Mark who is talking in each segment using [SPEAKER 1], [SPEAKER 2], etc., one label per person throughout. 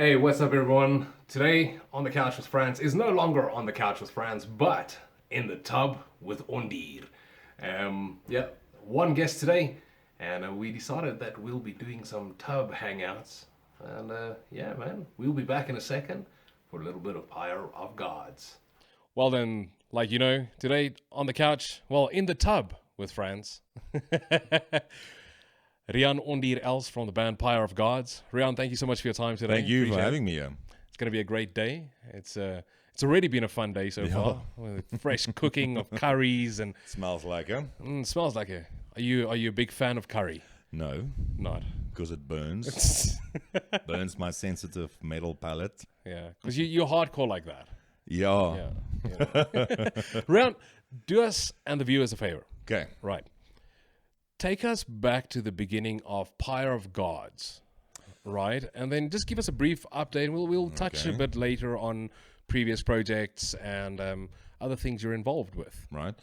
[SPEAKER 1] Hey, what's up, everyone? Today, On the Couch with Friends is no longer On the Couch with Friends, but in the tub with Ondier. Yeah, one guest today, and we decided that we'll be doing some tub hangouts. And yeah, man, we'll be back in a second for a little bit of Pyre of Gods.
[SPEAKER 2] Well then, today on the couch, well, in the tub with friends. Riaan Ondier Els from the band Pyre of Gods. Riaan, thank you so much for your time today.
[SPEAKER 3] Thank you
[SPEAKER 2] Appreciate
[SPEAKER 3] for
[SPEAKER 2] it.
[SPEAKER 3] having me here.
[SPEAKER 2] It's going to be a great day. It's already been a fun day so far. With fresh cooking of curries and
[SPEAKER 3] Smells like it.
[SPEAKER 2] smells like a. Are you a big fan of curry?
[SPEAKER 3] No,
[SPEAKER 2] Not.
[SPEAKER 3] because it burns. Burns my sensitive metal palate.
[SPEAKER 2] Yeah, because you're hardcore like that.
[SPEAKER 3] Yeah.
[SPEAKER 2] Yeah. Riaan, do us and the viewers a favor.
[SPEAKER 3] Okay.
[SPEAKER 2] Right. Take us back to the beginning of Pyre of Gods, right? And then just give us a brief update. We'll touch a
[SPEAKER 3] Okay.
[SPEAKER 2] bit later on previous projects and other things you're involved with.
[SPEAKER 3] Right.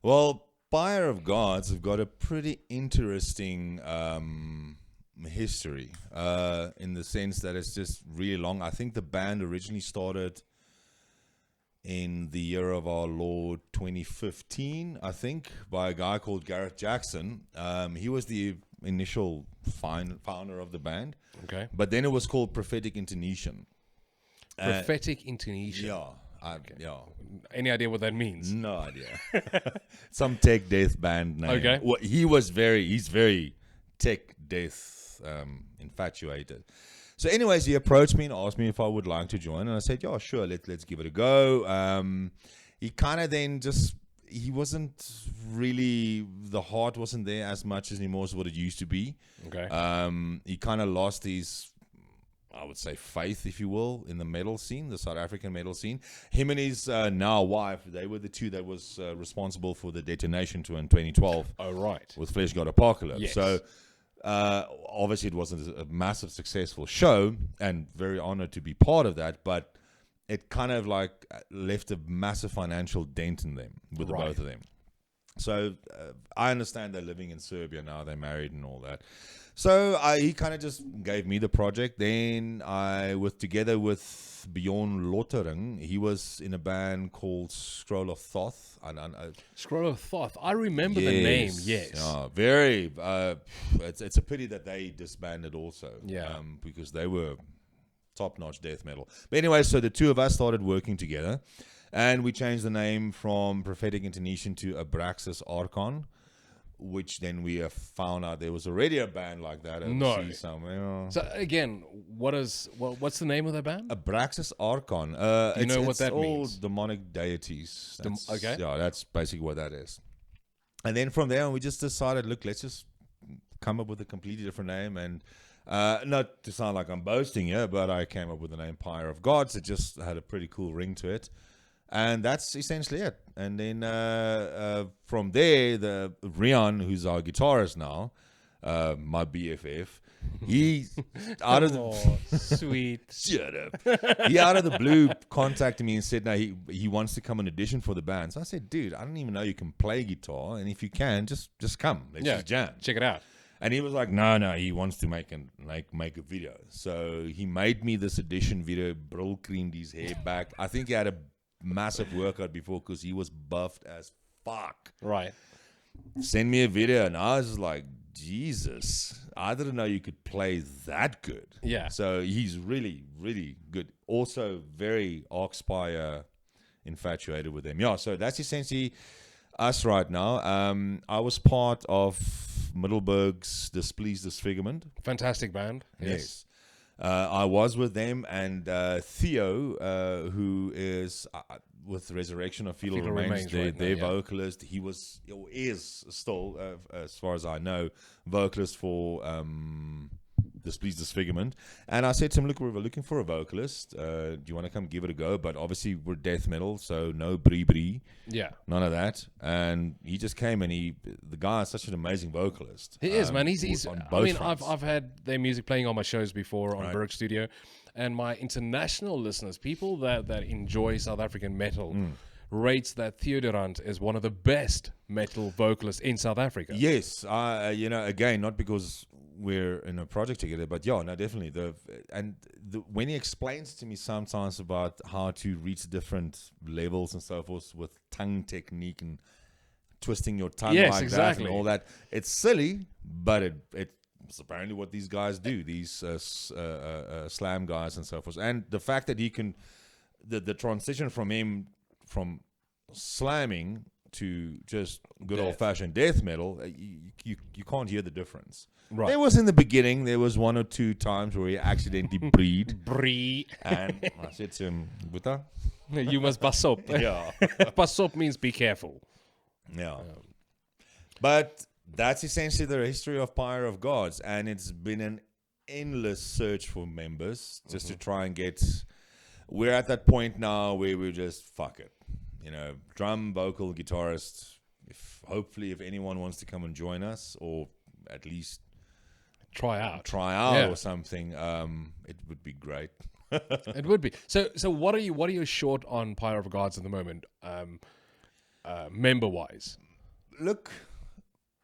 [SPEAKER 3] Well, Pyre of Gods have got a pretty interesting history in the sense that it's just really long. I think the band originally started in the year of our Lord 2015, I think, by a guy called Gareth Jackson. He was the initial founder of the band,
[SPEAKER 2] Okay.
[SPEAKER 3] but then it was called Prophetic Intonation.
[SPEAKER 2] Prophetic intonation.
[SPEAKER 3] Yeah.
[SPEAKER 2] Any idea what that means?
[SPEAKER 3] No idea. Some tech death band name.
[SPEAKER 2] Okay.
[SPEAKER 3] Well, he's very tech death infatuated. So anyways, he approached me and asked me if I would like to join. And I said, yeah, sure, let's give it a go. He kind of then he wasn't really, the heart wasn't there as much as anymore as what it used to be.
[SPEAKER 2] Okay.
[SPEAKER 3] He kind of lost his, I would say, faith, if you will, in the metal scene, the South African metal scene. Him and his now wife, they were the two that was responsible for the detonation tour in 2012
[SPEAKER 2] Oh, right.
[SPEAKER 3] with Flesh God Apocalypse.
[SPEAKER 2] Yes.
[SPEAKER 3] So obviously it wasn't a massive successful show, and very honored to be part of that, but it kind of like left a massive financial dent in them with the
[SPEAKER 2] Right.
[SPEAKER 3] both of them. So I understand they're living in Serbia now, they're married and all that. So he kind of just gave me the project. Then together with Bjorn Lottering, he was in a band called Scroll of Thoth.
[SPEAKER 2] Scroll of Thoth. I remember the name, yes.
[SPEAKER 3] Yeah, very. It's a pity that they disbanded also.
[SPEAKER 2] Yeah.
[SPEAKER 3] Because they were top-notch death metal. But anyway, so the two of us started working together, and we changed the name from Prophetic Intonation to Abraxas Archon, which then we have found out there was already a band like that overseas somewhere.
[SPEAKER 2] So again, what's the name of the band?
[SPEAKER 3] Abraxas Archon.
[SPEAKER 2] Do you know what that
[SPEAKER 3] all
[SPEAKER 2] means?
[SPEAKER 3] Demonic deities.
[SPEAKER 2] Okay.
[SPEAKER 3] Yeah, that's basically what that is. And then from there, we just decided, look, let's just come up with a completely different name. And not to sound like I'm boasting here, but I came up with the name Pyre of Gods. It just had a pretty cool ring to it. And that's essentially it. And then from there, the Riaan, who's our guitarist now, my BFF, he out of the
[SPEAKER 2] Oh, sweet.
[SPEAKER 3] shut up. He out of the blue contacted me and said, "No, he wants to come and audition for the band." So I said, "Dude, I don't even know you can play guitar, and if you can, just come. Let's just jam."
[SPEAKER 2] Check it out.
[SPEAKER 3] And he was like, "No, he wants to make a video." So he made me this audition video. Brill creamed his hair back. I think he had a massive workout before because he was buffed as fuck.
[SPEAKER 2] Right.
[SPEAKER 3] Send me a video, and I was like, Jesus, I didn't know you could play that good.
[SPEAKER 2] Yeah.
[SPEAKER 3] So he's really, really good. Also very Oxpire infatuated with them. Yeah, so that's essentially us right now. I was part of Middelburg's Displeased Disfigurement.
[SPEAKER 2] Fantastic band.
[SPEAKER 3] Yes. I was with them, and Theo, who is with Resurrection of Fetal Remains,
[SPEAKER 2] right
[SPEAKER 3] their
[SPEAKER 2] now, yeah.
[SPEAKER 3] vocalist. He was, or is still, as far as I know, vocalist for Displeased Disfigurement. And I said to him, look, we're looking for a vocalist. Do you want to come give it a go? But obviously we're death metal, so no brie.
[SPEAKER 2] Yeah.
[SPEAKER 3] None of that. And he just came, and the guy is such an amazing vocalist.
[SPEAKER 2] He is, man. He's
[SPEAKER 3] on
[SPEAKER 2] I
[SPEAKER 3] both
[SPEAKER 2] mean,
[SPEAKER 3] fronts.
[SPEAKER 2] I've had their music playing on my shows before on
[SPEAKER 3] Right.
[SPEAKER 2] Berg Studio, and my international listeners, people that enjoy South African metal, rates that Theodorant is one of the best metal vocalists in South Africa.
[SPEAKER 3] Yes, again, not because we're in a project together. But yeah, no, definitely. When he explains to me sometimes about how to reach different levels and so forth with tongue technique and twisting your tongue like that and all that, it's silly, but it's apparently what these guys do, these slam guys and so forth. And the fact that he can, the transition from slamming to just good old-fashioned death metal, you can't hear the difference.
[SPEAKER 2] Right.
[SPEAKER 3] There was in the beginning, there was 1 or 2 times where he accidentally breathed. And I said to him, Buta?
[SPEAKER 2] You must pass up.
[SPEAKER 3] Yeah.
[SPEAKER 2] Pass up means be careful.
[SPEAKER 3] Yeah. But that's essentially the history of Pyre of Gods. And it's been an endless search for members just to try and get... We're at that point now where we're just, fuck it. You know, drum, vocal, guitarist. Hopefully, if anyone wants to come and join us, or at least
[SPEAKER 2] try out
[SPEAKER 3] or something, it would be great.
[SPEAKER 2] It would be. So what are you short on Pyre of Gods at the moment, member wise?
[SPEAKER 3] Look,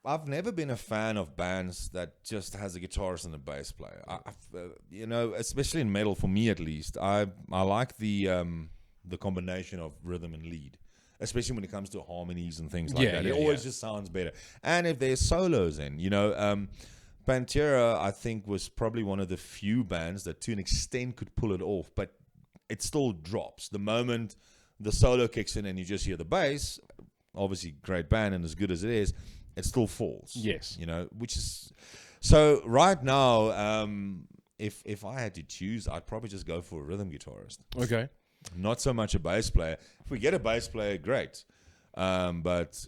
[SPEAKER 3] I've never been a fan of bands that just has a guitarist and a bass player. Especially in metal, for me at least, I like the combination of rhythm and lead, especially when it comes to harmonies and things like that. It always just sounds better. And if there's solos in, Pantera, I think, was probably one of the few bands that to an extent could pull it off, but it still drops. The moment the solo kicks in and you just hear the bass, obviously great band and as good as it is, it still falls.
[SPEAKER 2] Yes.
[SPEAKER 3] Which is... So right now, if I had to choose, I'd probably just go for a rhythm guitarist.
[SPEAKER 2] Okay.
[SPEAKER 3] Not so much a bass player. If we get a bass player, great. But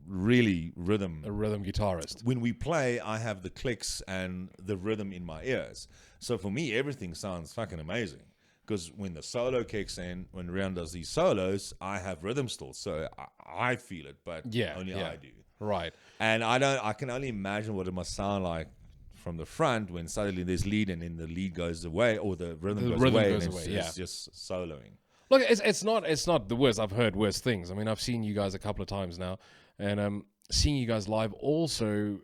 [SPEAKER 3] really, rhythm.
[SPEAKER 2] A rhythm guitarist.
[SPEAKER 3] When we play, I have the clicks and the rhythm in my ears. So for me, everything sounds fucking amazing. Because when the solo kicks in, when Riaan does these solos, I have rhythm still. So I feel it, but only I do.
[SPEAKER 2] Right.
[SPEAKER 3] And I can only imagine what it must sound like from the front when suddenly there's lead and then the lead goes away or the rhythm goes away and it's just soloing.
[SPEAKER 2] Look, it's not the worst. I've heard worse things. I mean, I've seen you guys a couple of times now, and seeing you guys live also,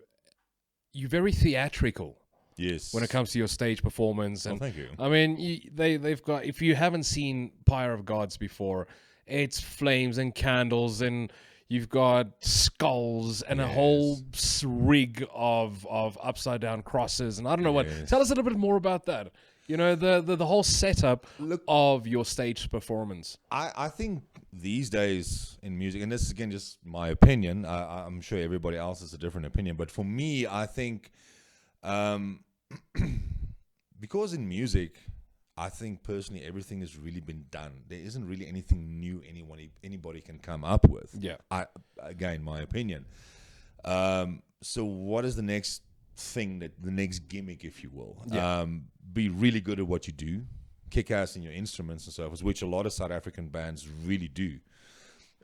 [SPEAKER 2] you're very theatrical.
[SPEAKER 3] Yes.
[SPEAKER 2] When it comes to your stage performance. And
[SPEAKER 3] thank you.
[SPEAKER 2] I mean, they've got, if you haven't seen Pyre of Gods before, it's flames and candles and you've got skulls and a whole rig of upside down crosses and I don't know what. Tell us a little bit more about that. The whole setup of your stage performance.
[SPEAKER 3] I think these days in music, and this is again just my opinion, I'm sure everybody else has a different opinion, but for me, I think because in music, I think personally everything has really been done. There isn't really anything new anybody can come up with. Yeah. Again, my opinion. So what is the next thing, the next gimmick, if you will? Yeah. Be really good at what you do, kick ass in your instruments and so forth, which a lot of South African bands really do.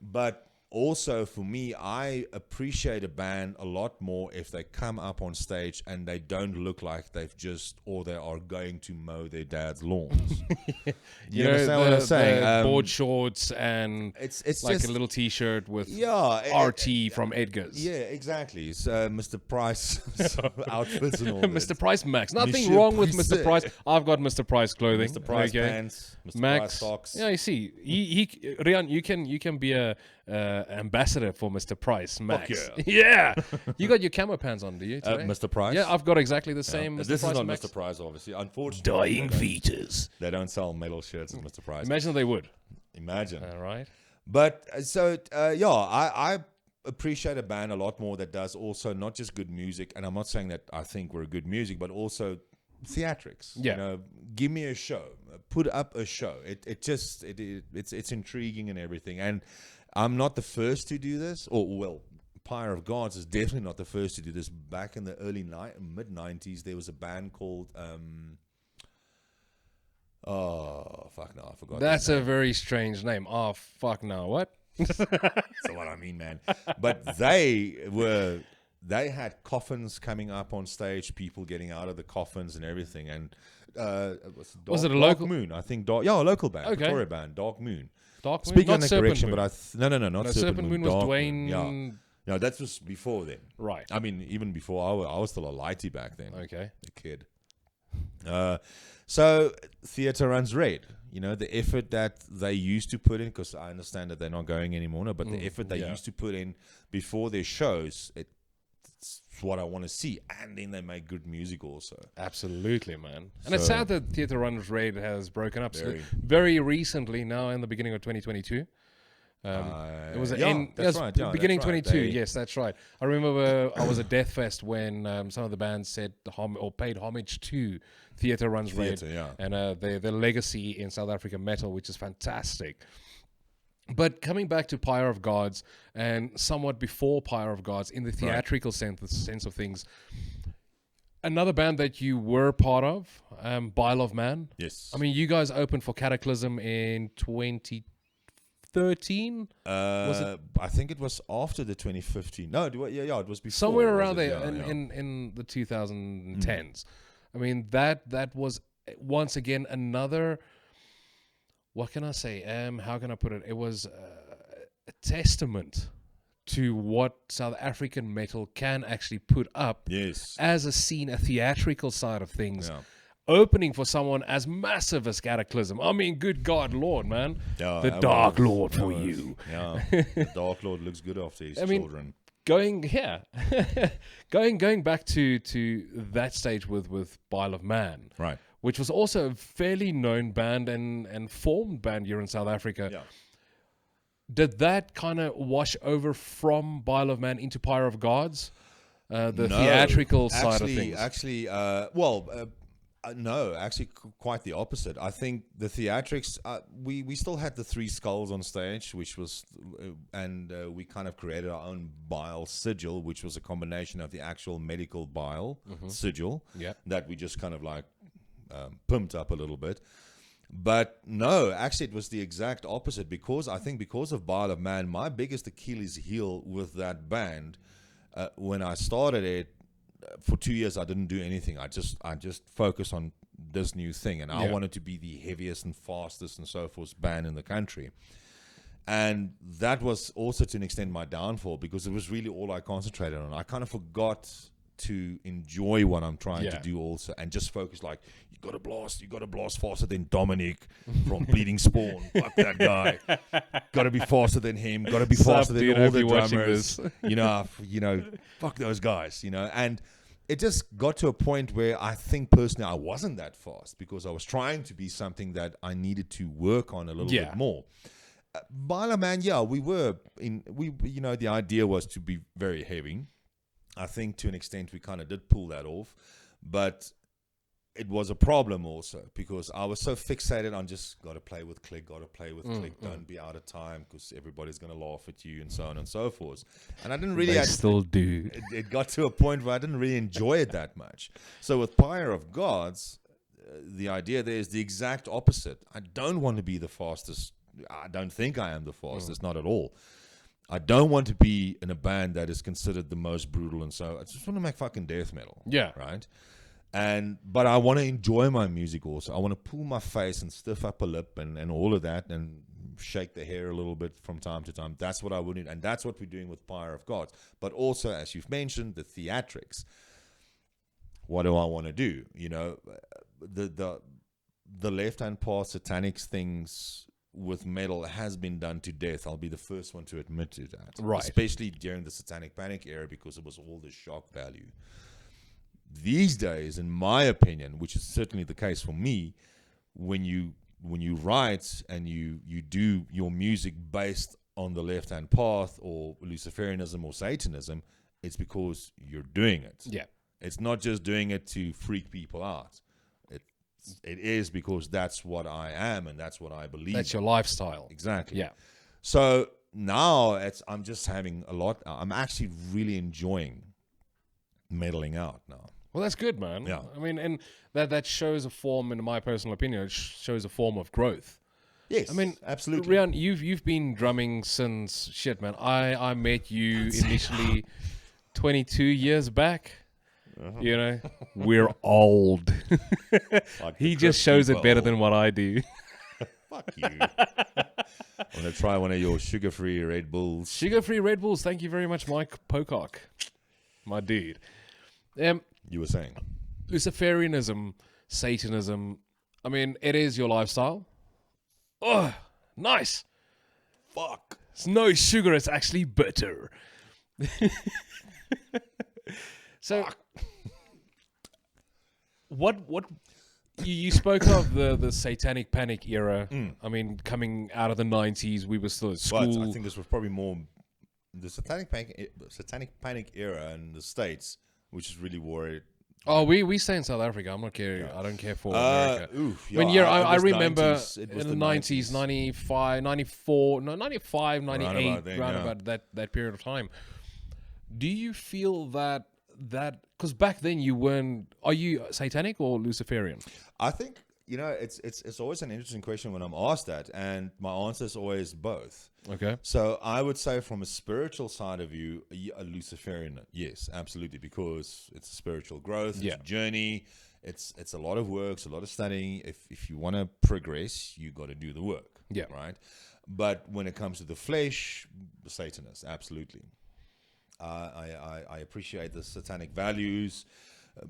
[SPEAKER 3] But also, for me, I appreciate a band a lot more if they come up on stage and they don't look like they are going to mow their dad's lawns. You understand what I'm saying?
[SPEAKER 2] Board shorts and it's like just a little T-shirt with RT from Edgar's.
[SPEAKER 3] Yeah, exactly. It's Mr. Price outfits and all that.
[SPEAKER 2] Mr. Price Max. Nothing wrong with Mr. Price. I've got Mr. Price clothing.
[SPEAKER 3] Mr. Price pants. Mr.
[SPEAKER 2] Max
[SPEAKER 3] Price socks.
[SPEAKER 2] Yeah, you see, Riaan, you can be a ambassador for Mr. Price Max.
[SPEAKER 3] Fuck
[SPEAKER 2] yeah. You got your camo pants on, do you? Today?
[SPEAKER 3] Mr. Price?
[SPEAKER 2] Yeah, I've got exactly the same. Mr.
[SPEAKER 3] This
[SPEAKER 2] Price
[SPEAKER 3] is not
[SPEAKER 2] Max.
[SPEAKER 3] Mr. Price, obviously. Unfortunately,
[SPEAKER 2] Dying fetus.
[SPEAKER 3] They don't sell metal shirts at Mr. Price.
[SPEAKER 2] Imagine they would.
[SPEAKER 3] Imagine.
[SPEAKER 2] All right.
[SPEAKER 3] But I appreciate a band a lot more that does also not just good music, and I'm not saying that I think we're good music, but also theatrics.
[SPEAKER 2] Yeah.
[SPEAKER 3] Give me a show. Put up a show. It's intriguing and everything. And I'm not the first to do this. Pyre of Gods is definitely not the first to do this. Back in the mid-90s, there was a band called I forgot.
[SPEAKER 2] That's a very strange name. Oh fuck no. What?
[SPEAKER 3] That's what I mean, man. But they had coffins coming up on stage, people getting out of the coffins and everything. And
[SPEAKER 2] was it a local
[SPEAKER 3] Moon? I think a local band,
[SPEAKER 2] okay.
[SPEAKER 3] Victoria band, Dark Moon.
[SPEAKER 2] Dark Moon.
[SPEAKER 3] Speaking
[SPEAKER 2] not
[SPEAKER 3] of the
[SPEAKER 2] Serpent
[SPEAKER 3] correction,
[SPEAKER 2] Moon.
[SPEAKER 3] but not Serpent Moon.
[SPEAKER 2] Was
[SPEAKER 3] Dark
[SPEAKER 2] Dwayne.
[SPEAKER 3] Moon. Yeah. No, that was before then.
[SPEAKER 2] Right.
[SPEAKER 3] I mean, even before I was still a lighty back then.
[SPEAKER 2] Okay.
[SPEAKER 3] A kid. So theater runs red. You know, the effort that they used to put in, because I understand that they're not going anymore now, but the effort they used to put in before their shows, it's what I want to see. And then they make good music also.
[SPEAKER 2] Absolutely, man. And it's sad that Theatre Runs Red has broken up very recently, now in the beginning of 2022. It was beginning 22. Yes, that's right. I remember I was at Death Fest when some of the bands said paid homage to Theatre Runs Red and their legacy in South African metal, which is fantastic. But coming back to Pyre of Gods and somewhat before Pyre of Gods in the theatrical sense of things, another band that you were part of, Bile of Man.
[SPEAKER 3] Yes.
[SPEAKER 2] I mean, you guys opened for Cataclysm in 2013. Was it?
[SPEAKER 3] I think it was after the 2015. No, it was before.
[SPEAKER 2] Somewhere around there in the 2010s. I mean, that was once again another... What can I say? How can I put it? It was a testament to what South African metal can actually put up as a scene, a theatrical side of things. Yeah. Opening for someone as massive as Cataclysm. I mean, good God, Lord, man. Yeah, the Dark Lord for you.
[SPEAKER 3] Yeah, the Dark Lord looks good after his children.
[SPEAKER 2] Going back to that stage with Bile of Man.
[SPEAKER 3] Right.
[SPEAKER 2] Which was also a fairly known band and formed band here in South Africa. Yeah. Did that kind of wash over from Bile of Man into Pyre of Gods? Theatrical side of things?
[SPEAKER 3] No, actually quite the opposite. I think the theatrics, we still had the three skulls on stage, which was, we kind of created our own bile sigil, which was a combination of the actual medical bile sigil that we just kind of like pumped up a little bit. But no, actually it was the exact opposite, because I think because of Bile of Man, my biggest Achilles heel with that band, when I started it, for 2 years I didn't do anything. I just focused on this new thing, and I wanted to be the heaviest and fastest and so forth band in the country. And that was also to an extent my downfall, because it was really all I concentrated on. I kind of forgot to enjoy what I'm trying to do also, and just focus like, you gotta blast faster than Dominic from Bleeding Spawn. Fuck that guy. Gotta be faster than him. Gotta be faster than all the drummers. You know, fuck those guys. And it just got to a point where I think personally I wasn't that fast, because I was trying to be something that I needed to work on a little bit more. Bile of Man, the idea was to be very heavy. I think to an extent we kind of did pull that off, but it was a problem also, because I was so fixated on just got to play with click, don't be out of time because everybody's going to laugh at you and so on and so forth. And I didn't really...
[SPEAKER 2] They still do.
[SPEAKER 3] It got to a point where I didn't really enjoy it that much. So with Pyre of Gods, the idea there is the exact opposite. I don't want to be the fastest. I don't think I am the fastest, not at all. I don't want to be in a band that is considered the most brutal, and so I just want to make fucking death metal. Yeah. Right? But I want to enjoy my music also. I want to pull my face and stiff up a lip and all of that, and shake the hair a little bit from time to time. That's what I would do, and that's what we're doing with Pyre of Gods. But also, as you've mentioned, the theatrics. What do I want to do? The left-hand path satanics things with metal has been done to death. I'll be the first one to admit to that. Right. Especially during the Satanic Panic era, because it was all the shock value. These days, in my opinion, which is certainly the case for me, when you write and you do your music based on the left-hand path or Luciferianism or Satanism, it's because you're doing it. Yeah. It's not just doing it to freak people out. It is because that's what I am and that's what I believe.
[SPEAKER 2] That's your lifestyle.
[SPEAKER 3] Exactly. Yeah. So now I'm just having I'm actually really enjoying meddling out now.
[SPEAKER 2] Well, that's good, man. Yeah. I mean, and that shows a form, in my personal opinion, it shows a form of growth.
[SPEAKER 3] Yes. I mean, absolutely.
[SPEAKER 2] Riaan, you've been drumming since shit, man. I met you initially 22 years back. We're old. He just shows it better than what I do.
[SPEAKER 3] Fuck you. I'm going to try one of your sugar-free Red Bulls.
[SPEAKER 2] Sugar-free Red Bulls. Thank you very much, Mike Pocock. My dude.
[SPEAKER 3] You were saying?
[SPEAKER 2] Luciferianism, Satanism, I mean, it is your lifestyle. Oh, nice.
[SPEAKER 3] Fuck.
[SPEAKER 2] It's no sugar, it's actually butter. So, what you spoke of the satanic panic era. I mean, coming out of the 90s, we were still at school.
[SPEAKER 3] But I think this was probably more the satanic panic era in the States, which is really worried.
[SPEAKER 2] Oh, we stay in South Africa. I'm not caring. I don't care for America. I
[SPEAKER 3] was
[SPEAKER 2] remember
[SPEAKER 3] 90s,
[SPEAKER 2] in the 90s, 95, 94, no, 95, 98, round about that period of time. Do you feel that because back then you weren't, are you satanic or Luciferian?
[SPEAKER 3] I think, it's always an interesting question when I'm asked that, and my answer is always both.
[SPEAKER 2] Okay.
[SPEAKER 3] So I would say from a spiritual side of you, a Luciferian, yes, absolutely, because it's a spiritual growth, it's a journey, it's a lot of work, it's a lot of studying. If you want to progress, you got to do the work, right? But when it comes to the flesh, the Satanist, absolutely. I appreciate the satanic values.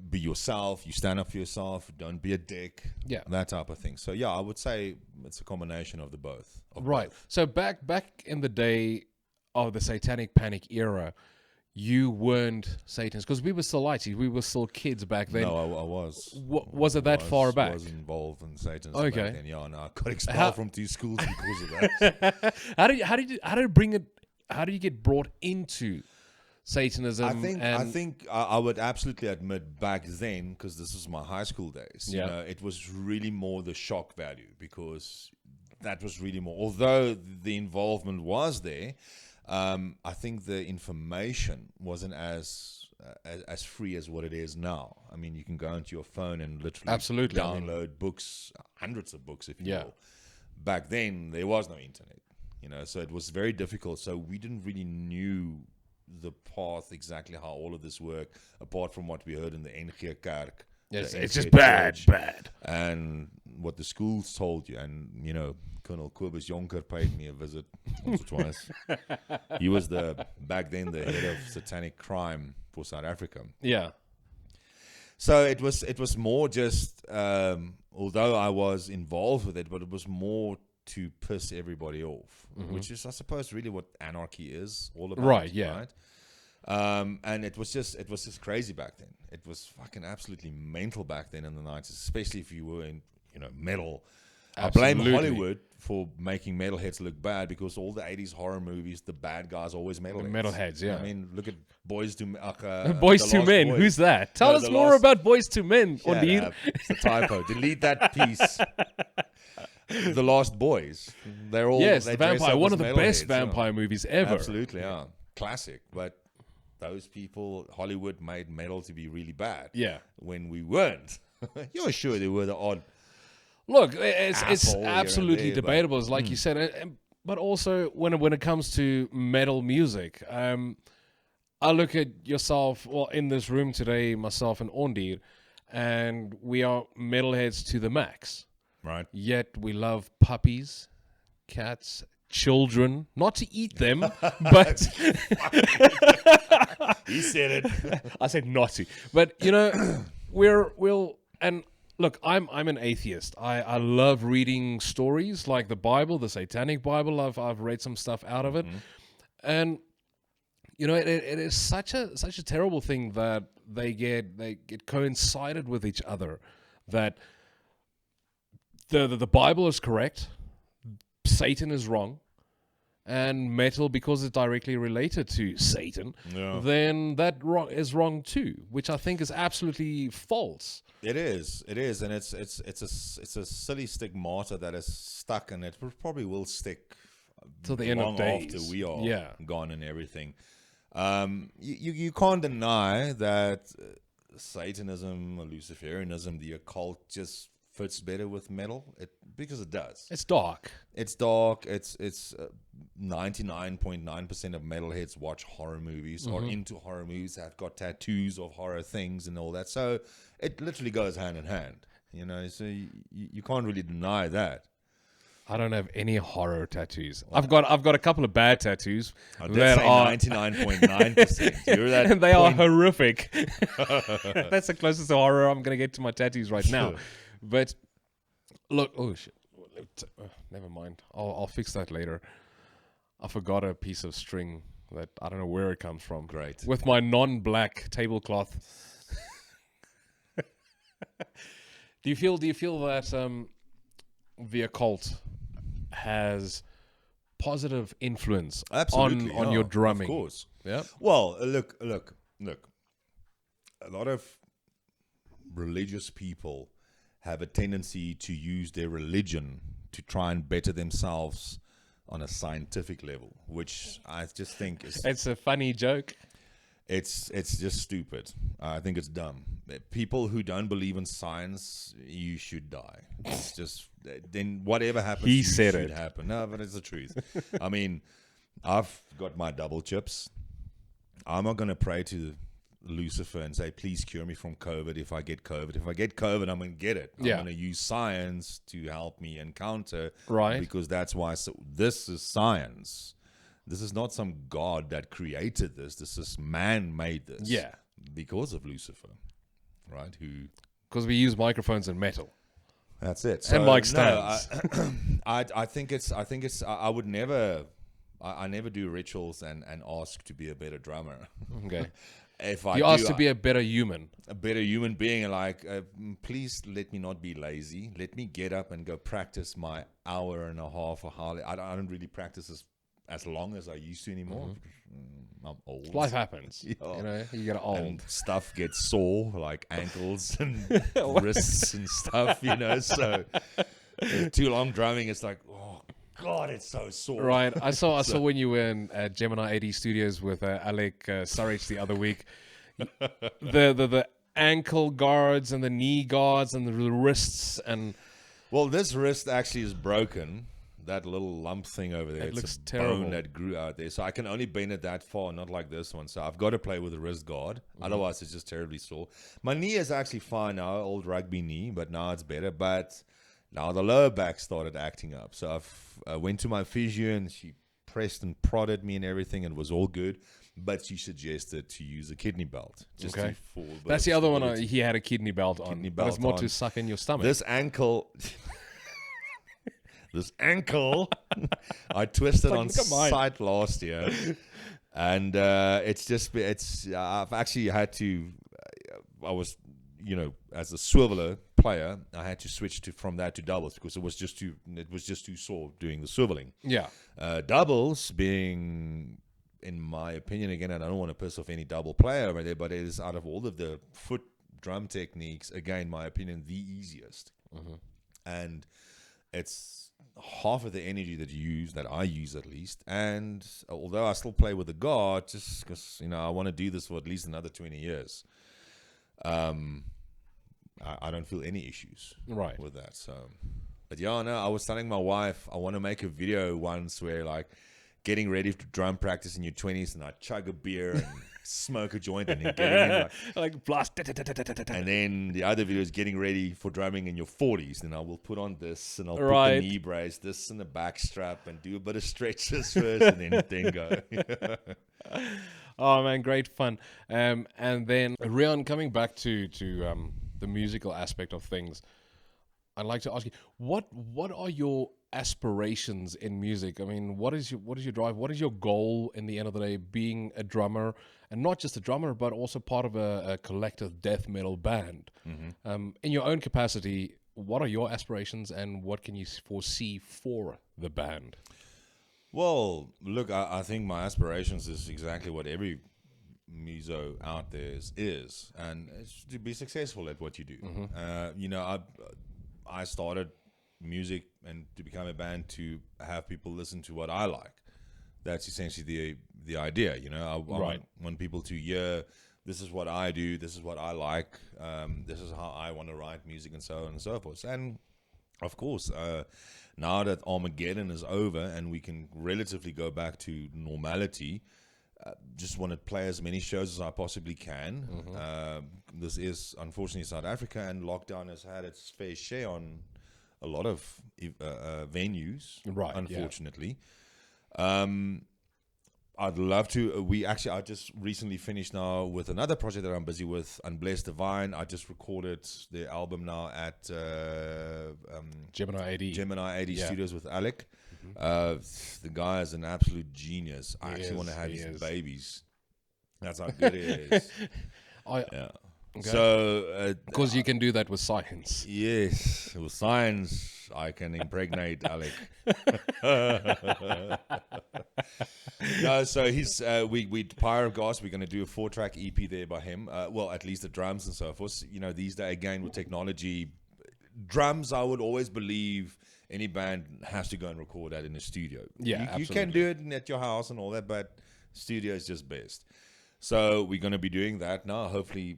[SPEAKER 3] Be yourself. You stand up for yourself. Don't be a dick. Yeah, that type of thing. So I would say it's a combination of the both.
[SPEAKER 2] Right. So back in the day of the satanic panic era, you weren't Satanist because we were still lighty. We were still kids back then.
[SPEAKER 3] No, I was.
[SPEAKER 2] Was it that far back?
[SPEAKER 3] I was involved in Satanism
[SPEAKER 2] back
[SPEAKER 3] then. Yeah, no, I got expelled from 2 schools because of that.
[SPEAKER 2] How do you get brought into Satanism?
[SPEAKER 3] I think I would absolutely admit back then, because this was my high school days, it was really more the shock value, because that was really more, although the involvement was there, I think the information wasn't as free as what it is now. I mean, you can go into your phone and literally download books, hundreds of books if you will. Back then, there was no internet, so it was very difficult. So we didn't really knew the path exactly how all of this worked, apart from what we heard in the NG Kerk.
[SPEAKER 2] Yes, it's just bad.
[SPEAKER 3] And what the schools told you. And, Colonel Kobus Jonker paid me a visit once or twice. He was back then the head of satanic crime for South Africa. Yeah. So it was more just, although I was involved with it, but it was more to piss everybody off, which is, I suppose, really what anarchy is all about. Right, yeah. Right? And it was just crazy back then. It was fucking absolutely mental back then in the 90s, especially if you were in, metal. Absolutely. I blame Hollywood for making metalheads look bad, because all the 80s horror movies, the bad guys always metalheads.
[SPEAKER 2] Metalheads, yeah.
[SPEAKER 3] I mean, look at Boys to
[SPEAKER 2] Boys to Men. Boys. Who's that? Tell us more about Boys to Men, Ondier.
[SPEAKER 3] It's a typo. Delete that piece. The Lost Boys. They're all
[SPEAKER 2] the vampire. One of the best vampire movies ever.
[SPEAKER 3] Absolutely, yeah. Classic. But those people, Hollywood made metal to be really bad. Yeah. When we weren't. You're sure they were the odd.
[SPEAKER 2] Look, it's absolutely debatable, as like you said. But also when it comes to metal music, I look at yourself, in this room today, myself and Ondier, and we are metalheads to the max. Right. Yet we love puppies, cats, children, not to eat them, but
[SPEAKER 3] he said it.
[SPEAKER 2] I said not to. But and look, I'm an atheist. I love reading stories like the Bible, the Satanic Bible. I've read some stuff out of it. And it is such a terrible thing that they get coincided with each other, that the Bible is correct, Satan is wrong, and metal, because it's directly related to Satan, then that is wrong too, which I think is absolutely false.
[SPEAKER 3] It is, and it's a silly stigmata that is stuck, and it probably will stick
[SPEAKER 2] till the end of days
[SPEAKER 3] after we are gone and everything. You can't deny that Satanism or Luciferianism, the occult, just fits better with metal, because it does.
[SPEAKER 2] It's dark.
[SPEAKER 3] It's 99.9% of metalheads watch horror movies, or into horror movies, have got tattoos of horror things and all that. So it literally goes hand in hand, so you can't really deny that.
[SPEAKER 2] I don't have any horror tattoos. I've got a couple of bad tattoos
[SPEAKER 3] I did
[SPEAKER 2] that
[SPEAKER 3] say
[SPEAKER 2] are
[SPEAKER 3] 99.9%. You're that
[SPEAKER 2] and they are
[SPEAKER 3] point-
[SPEAKER 2] horrific. That's the closest to horror I'm gonna get to my tattoos right now. But look, oh shit, never mind. I'll fix that later. I forgot a piece of string that I don't know where it comes from.
[SPEAKER 3] Great.
[SPEAKER 2] With my non-black tablecloth. Do you feel that the occult has positive influence
[SPEAKER 3] Absolutely,
[SPEAKER 2] on
[SPEAKER 3] yeah,
[SPEAKER 2] your drumming?
[SPEAKER 3] Of course.
[SPEAKER 2] Yeah.
[SPEAKER 3] Well, look. A lot of religious people have a tendency to use their religion to try and better themselves on a scientific level, which I just think is
[SPEAKER 2] It's a funny joke.
[SPEAKER 3] it's just stupid. I think it's dumb. People who don't believe in science, you should die. It's just then whatever happens,
[SPEAKER 2] He
[SPEAKER 3] you
[SPEAKER 2] said
[SPEAKER 3] should
[SPEAKER 2] it.
[SPEAKER 3] happen. No, but it's the truth. I mean, I've got my double chips. I'm not going to pray to Lucifer and say, please cure me from COVID if I get COVID. If I get COVID, I'm going to get it. I'm
[SPEAKER 2] Yeah.
[SPEAKER 3] going to use science to help me encounter.
[SPEAKER 2] Right.
[SPEAKER 3] Because that's why this is science. This is not some God that created this. This is man made this.
[SPEAKER 2] Yeah.
[SPEAKER 3] Because of Lucifer. Right? Who...
[SPEAKER 2] Because we use microphones and metal.
[SPEAKER 3] That's it.
[SPEAKER 2] And mic
[SPEAKER 3] no,
[SPEAKER 2] stands.
[SPEAKER 3] I think it's. I would never. I never do rituals and ask to be a better drummer.
[SPEAKER 2] Okay.
[SPEAKER 3] If I
[SPEAKER 2] You
[SPEAKER 3] do,
[SPEAKER 2] asked to be a better human.
[SPEAKER 3] a better human being, like, please let me not be lazy. Let me get up and go practice my hour and a half. I don't really practice as long as I used to anymore. I'm old.
[SPEAKER 2] Life happens.
[SPEAKER 3] Yeah.
[SPEAKER 2] You know, you get old.
[SPEAKER 3] And stuff gets sore, like ankles and wrists and stuff, you know. So too long drumming, it's like, oh God, it's so sore.
[SPEAKER 2] Right. I saw when you were in Gemini 80 Studios with Alec Surridge the other week. The ankle guards and the knee guards and the wrists and
[SPEAKER 3] Well, this wrist actually is broken. That little lump thing over there.
[SPEAKER 2] It
[SPEAKER 3] It's
[SPEAKER 2] looks
[SPEAKER 3] a
[SPEAKER 2] terrible.
[SPEAKER 3] bone that grew out there. So I can only bend it that far, not like this one. So I've got to play with a wrist guard. Otherwise, it's just terribly sore. My knee is actually fine now, old rugby knee, but now it's better. But now the lower back started acting up. So I went to my physio and she pressed and prodded me and everything and it was all good. But she suggested to use a kidney belt. Just
[SPEAKER 2] Okay.
[SPEAKER 3] to fall. But
[SPEAKER 2] that's the
[SPEAKER 3] it's
[SPEAKER 2] other one.
[SPEAKER 3] stability.
[SPEAKER 2] He had a kidney belt on.
[SPEAKER 3] Kidney
[SPEAKER 2] But it's
[SPEAKER 3] belt
[SPEAKER 2] more
[SPEAKER 3] on.
[SPEAKER 2] to suck in your stomach.
[SPEAKER 3] This ankle, I twisted
[SPEAKER 2] Like,
[SPEAKER 3] on
[SPEAKER 2] look at mine.
[SPEAKER 3] site last year, and I've actually had to. I was, as a swiveler player, I had to switch from that to doubles because it was just too sore doing the swiveling.
[SPEAKER 2] Yeah.
[SPEAKER 3] Doubles being, in my opinion, again, I don't want to piss off any double player over there, but it is out of all of the foot drum techniques, again, my opinion, the easiest. And it's half of the energy that I use at least. And although I still play with the guard, just because, I want to do this for at least another 20 years, I don't feel any issues
[SPEAKER 2] Right.
[SPEAKER 3] with that. So, but yeah, no, I was telling my wife, I want to make a video once where like getting ready for drum practice in your 20s and I chug a beer and smoke a joint and then getting in
[SPEAKER 2] Like blast.
[SPEAKER 3] and then the other video is getting ready for drumming in your 40s. Then I will put on this and I'll put
[SPEAKER 2] Right.
[SPEAKER 3] the knee brace, this in the back strap and do a bit of stretches first and then go.
[SPEAKER 2] Oh man, great fun. And then Riaan, coming back to the musical aspect of things, I'd like to ask you, what are your aspirations in music? I mean, what is your drive? What is your goal in the end of the day, being a drummer, and not just a drummer, but also part of a collective death metal band? In your own capacity, what are your aspirations, and what can you foresee for the band?
[SPEAKER 3] Well, look, I think my aspirations is exactly what every muso out there is, and it's to be successful at what you do. I started music and to become a band to have people listen to what I like. That's essentially the idea. I want people to hear, this is what I do, this is what I like, this is how I want to write music, and so on and so forth. And of course, now that Armageddon is over and we can relatively go back to normality, just want to play as many shows as I possibly can. This is unfortunately South Africa, and lockdown has had its fair share on a lot of venues,
[SPEAKER 2] Right, yeah.
[SPEAKER 3] unfortunately. I'd love to. I just recently finished now with another project that I'm busy with, Unblessed Divine. I just recorded the album now at
[SPEAKER 2] Gemini 80.
[SPEAKER 3] Gemini 80
[SPEAKER 2] Yeah.
[SPEAKER 3] Studios with Alec. The guy is an absolute genius. I actually want to have his babies. That's how good he is. Yeah.
[SPEAKER 2] Okay.
[SPEAKER 3] So,
[SPEAKER 2] Because you can do that with science.
[SPEAKER 3] yes, with science, I can impregnate Alec. No, so he's we Pyre of Gods. We're going to do a 4-track EP there by him. Well, at least the drums and so forth. You know, these days again with technology, drums. I would always believe any band has to go and record that in the studio.
[SPEAKER 2] Yeah,
[SPEAKER 3] you can do it at your house and all that, but studio is just best. So we're going to be doing that now. Hopefully,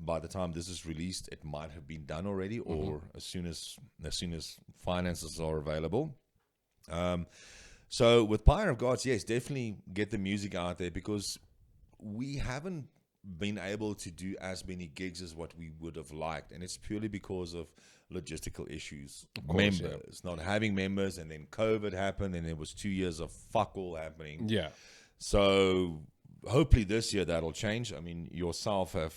[SPEAKER 3] by the time this is released, it might have been done already, or as soon as finances are available. So with Pyre of Gods, yes, definitely get the music out there, because we haven't been able to do as many gigs as what we would have liked, and it's purely because of logistical issues. Members, not having members, and then COVID happened, and there was 2 years of fuck all happening.
[SPEAKER 2] Yeah.
[SPEAKER 3] So hopefully this year that'll change. I mean, yourself have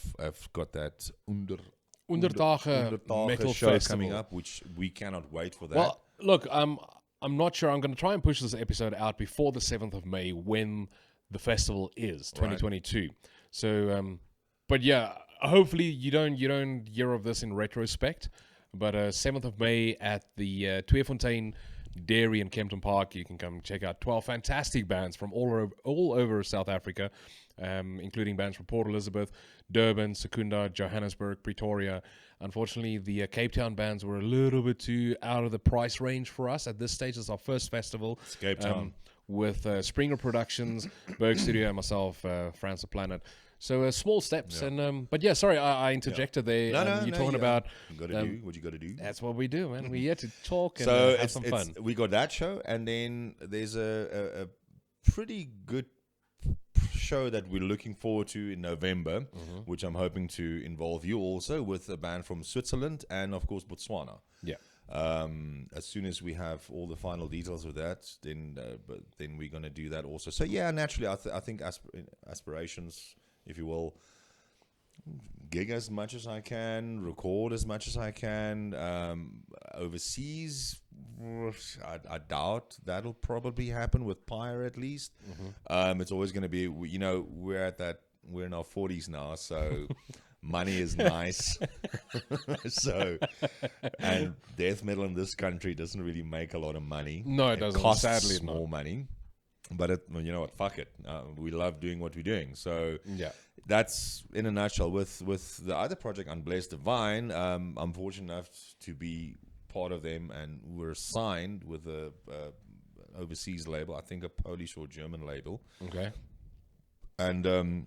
[SPEAKER 3] got that
[SPEAKER 2] Onderdagen Metal
[SPEAKER 3] show
[SPEAKER 2] Festival
[SPEAKER 3] coming up, which we cannot wait for that.
[SPEAKER 2] Well, look, I'm not sure. I'm going to try and push this episode out before the 7th of May, when the festival is 2022. So, but yeah, hopefully you don't hear of this in retrospect. But 7th of May at the Tweefontein Dairy in Kempton Park, you can come check out 12 fantastic bands from all over South Africa, including bands from Port Elizabeth, Durban, Secunda, Johannesburg, Pretoria. Unfortunately, the Cape Town bands were a little bit too out of the price range for us at this stage. It's our first festival.
[SPEAKER 3] It's Cape Town.
[SPEAKER 2] With Springer Productions, Berg Studio, and myself, France the Planet. So small steps, and but yeah, sorry, I interjected there. You're talking about
[SPEAKER 3] you gotta do what you got to do.
[SPEAKER 2] That's what we do, man. We're here to talk and
[SPEAKER 3] So
[SPEAKER 2] have some fun.
[SPEAKER 3] we got that show, and then there's a pretty good show that we're looking forward to in November, which I'm hoping to involve you also, with a band from Switzerland and of course Botswana.
[SPEAKER 2] Yeah.
[SPEAKER 3] As soon as we have all the final details of that, then we're gonna do that also. So yeah, naturally, I think aspirations, if you will, gig as much as I can, record as much as I can. Overseas, I doubt that'll probably happen with Pyre, at least. It's always going to be, we're in our 40s now, so money is nice. So, and death metal in this country doesn't really make a lot of money.
[SPEAKER 2] No, it doesn't.
[SPEAKER 3] Costs
[SPEAKER 2] Sadly,
[SPEAKER 3] more money. But you know what? Fuck it. We love doing what we're doing. So
[SPEAKER 2] Yeah.
[SPEAKER 3] that's in a nutshell. With the other project, Unblessed Divine, I'm fortunate enough to be part of them, and we're signed with a overseas label. I think a Polish or German label.
[SPEAKER 2] Okay.
[SPEAKER 3] And I'm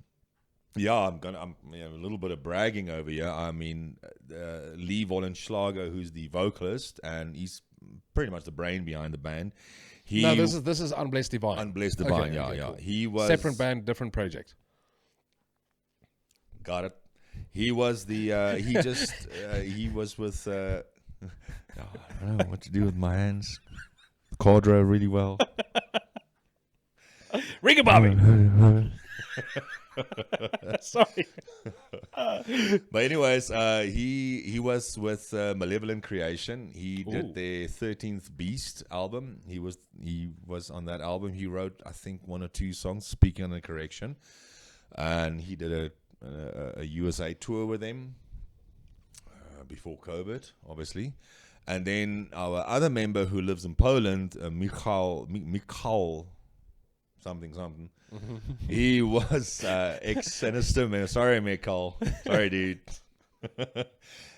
[SPEAKER 3] a little bit of bragging over here. I mean, Lee Wollenschlager, who's the vocalist, and he's pretty much the brain behind the band.
[SPEAKER 2] This is Unblessed Divine.
[SPEAKER 3] Unblessed Divine,
[SPEAKER 2] Okay,
[SPEAKER 3] yeah.
[SPEAKER 2] cool.
[SPEAKER 3] He was
[SPEAKER 2] Separate band, different project.
[SPEAKER 3] Got it. He was the he was with I don't know what to do with my hands. Cordra really well.
[SPEAKER 2] Ring-a-bobby. Sorry.
[SPEAKER 3] But anyways, he was with Malevolent Creation. He did their 13th Beast album. He was on that album. He wrote, I think, 1 or 2 songs, Speaking on the Correction, and he did a USA tour with them before COVID, obviously. And then our other member who lives in Poland, Michał something. He was ex-Sinister member. Sorry, Michał. Sorry, dude.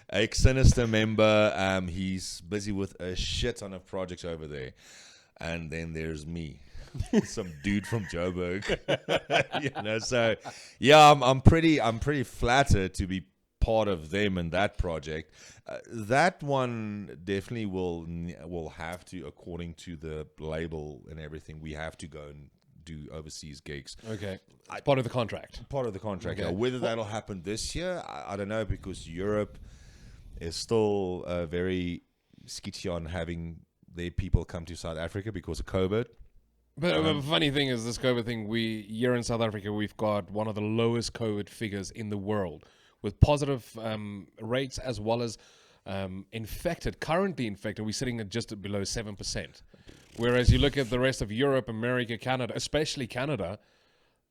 [SPEAKER 3] Ex-Sinister member. He's busy with a shit ton of projects over there. And then there's me, some dude from Joburg. So yeah, I'm pretty flattered to be part of them in that project. That one definitely will have to, according to the label and everything, we have to go and do overseas gigs.
[SPEAKER 2] Okay. It's part of the contract.
[SPEAKER 3] Part of the contract.
[SPEAKER 2] Okay.
[SPEAKER 3] Now, whether that'll happen this year, I don't know, because Europe is still very sketchy on having their people come to South Africa because of COVID.
[SPEAKER 2] But the funny thing is, this COVID thing, here in South Africa, we've got one of the lowest COVID figures in the world, with positive rates as well as currently infected. We're sitting at just below 7%. Whereas you look at the rest of Europe, America, Canada, especially Canada,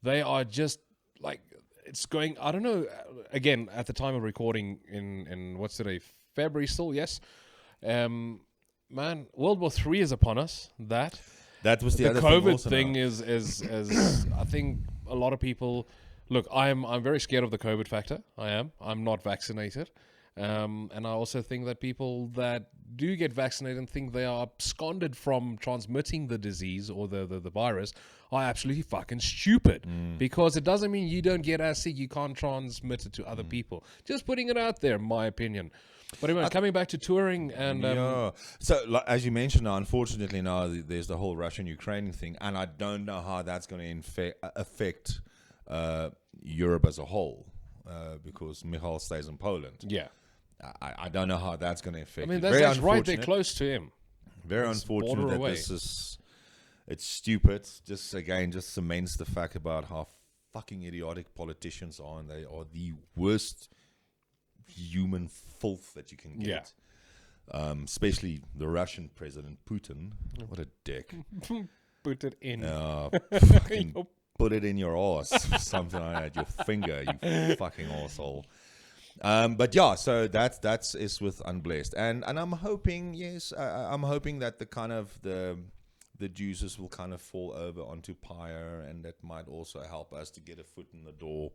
[SPEAKER 2] they are just like, it's going, I don't know, again, at the time of recording in what's today, February still, yes? Man, World War III is upon us, That
[SPEAKER 3] was the other
[SPEAKER 2] COVID
[SPEAKER 3] thing
[SPEAKER 2] is I think a lot of people, look, I'm very scared of the COVID factor. I'm not vaccinated. And I also think that people that do get vaccinated and think they are absconded from transmitting the disease or the virus are absolutely fucking stupid. Because it doesn't mean you don't get as sick, you can't transmit it to other people. Just putting it out there, in my opinion. But anyway, coming back to touring and...
[SPEAKER 3] So, like, as you mentioned, now, unfortunately, now there's the whole Russian-Ukraine thing, and I don't know how that's going to affect Europe as a whole, because Michal stays in Poland.
[SPEAKER 2] Yeah.
[SPEAKER 3] I don't know how that's going to affect.
[SPEAKER 2] I mean, that's right there close to him.
[SPEAKER 3] Very
[SPEAKER 2] it's
[SPEAKER 3] unfortunate that
[SPEAKER 2] away.
[SPEAKER 3] it's stupid. Just cements the fact about how fucking idiotic politicians are, and they are the worst human filth that you can get. Especially the Russian president Putin. What a dick.
[SPEAKER 2] Put it in.
[SPEAKER 3] Fucking put it in your ass. Something like that. Your finger, you fucking arsehole. But yeah, so that's is with Unblessed, and I'm hoping, I'm hoping that the kind of the juices will kind of fall over onto Pyre, and that might also help us to get a foot in the door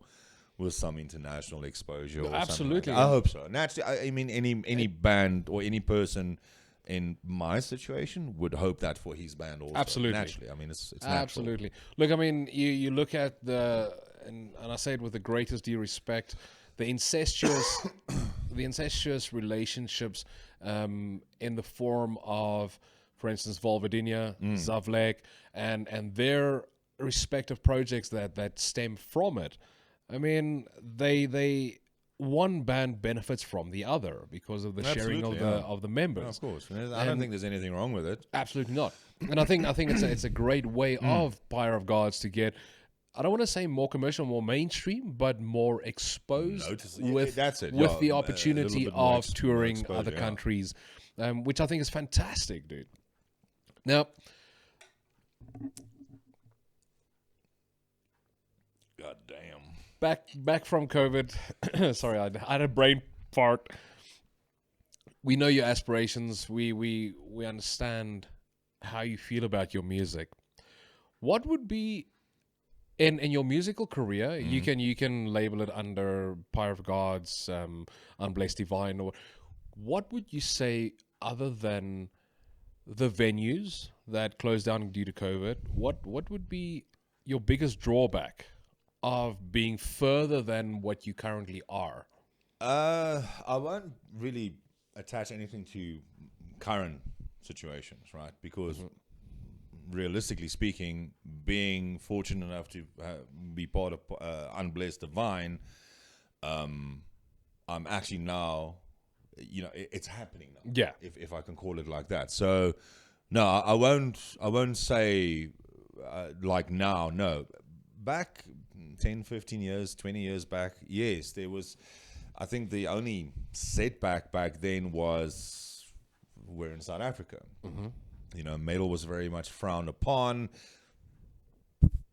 [SPEAKER 3] with some international exposure. Or
[SPEAKER 2] absolutely,
[SPEAKER 3] like I hope so. Naturally, I mean, any band or any person in my situation would hope that for his band also.
[SPEAKER 2] Absolutely,
[SPEAKER 3] naturally. I mean, it's natural.
[SPEAKER 2] Absolutely. Look, I mean, you look at and I say it with the greatest due respect, the incestuous relationships in the form of, for instance, Volvadinia, Zavlek, and their respective projects that stem from it. I mean, they one band benefits from the other because of the sharing of the members.
[SPEAKER 3] Yeah, of course, I don't think there's anything wrong with it.
[SPEAKER 2] Absolutely not. And I think it's a great way of Pyre of Gods to get, I don't want to say more commercial, more mainstream, but more exposed with the opportunity of touring other countries, which I think is fantastic, dude. Now,
[SPEAKER 3] God damn.
[SPEAKER 2] Back from COVID. Sorry, I had a brain fart. We know your aspirations. We understand how you feel about your music. What would be in your musical career? You can label it under Pyre of Gods, Unblessed Divine, or what would you say other than the venues that closed down due to COVID? What would be your biggest drawback of being further than what you currently are?
[SPEAKER 3] I won't really attach anything to current situations, right? Because realistically speaking, being fortunate enough to be part of Unblessed Divine, I'm actually now, it's happening now.
[SPEAKER 2] Yeah.
[SPEAKER 3] If I can call it like that. So, no, I won't say like now, no. Back 10, 15 years, 20 years back, yes, there was, I think the only setback back then was we're in South Africa. Metal was very much frowned upon.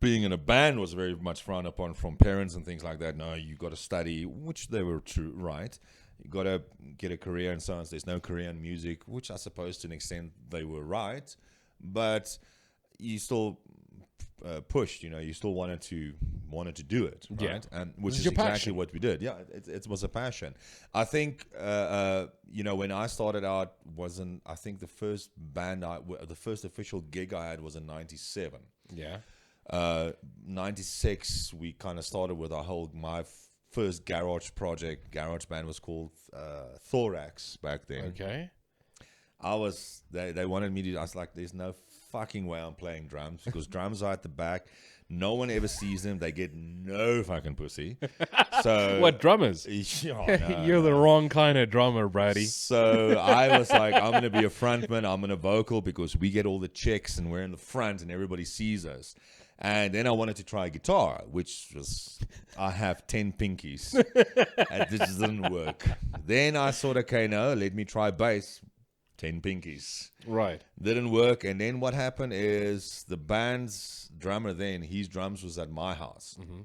[SPEAKER 3] Being in a band was very much frowned upon from parents and things like that. No, you got to study, which they were true, right? You got to get a career and so on. There's no career in music, which I suppose to an extent they were right. But you still pushed, you still wanted to do it, right?
[SPEAKER 2] Yeah.
[SPEAKER 3] And which is
[SPEAKER 2] exactly
[SPEAKER 3] passion. What we did. Yeah, it was a passion. I think when I started out, I think the first the first official gig I had was in '97.
[SPEAKER 2] Yeah.
[SPEAKER 3] 96 we kind of started with my first garage band was called Thorax back then.
[SPEAKER 2] Okay.
[SPEAKER 3] They wanted me to, I was like, there's no fucking way I'm playing drums, because drums are at the back. No one ever sees them. They get no fucking pussy. So
[SPEAKER 2] What, drummers?
[SPEAKER 3] Oh, no,
[SPEAKER 2] You're the wrong kind of drummer, Brady.
[SPEAKER 3] So I was like, I'm going to be a frontman. I'm going to vocal because we get all the checks and we're in the front and everybody sees us. And then I wanted to try guitar, which was, I have 10 pinkies. And this didn't work. Then I thought, okay, no, let me try bass. 10 pinkies.
[SPEAKER 2] Right.
[SPEAKER 3] Didn't work. And then what happened is the band's drummer then, his drums was at my house.
[SPEAKER 2] Mm-hmm.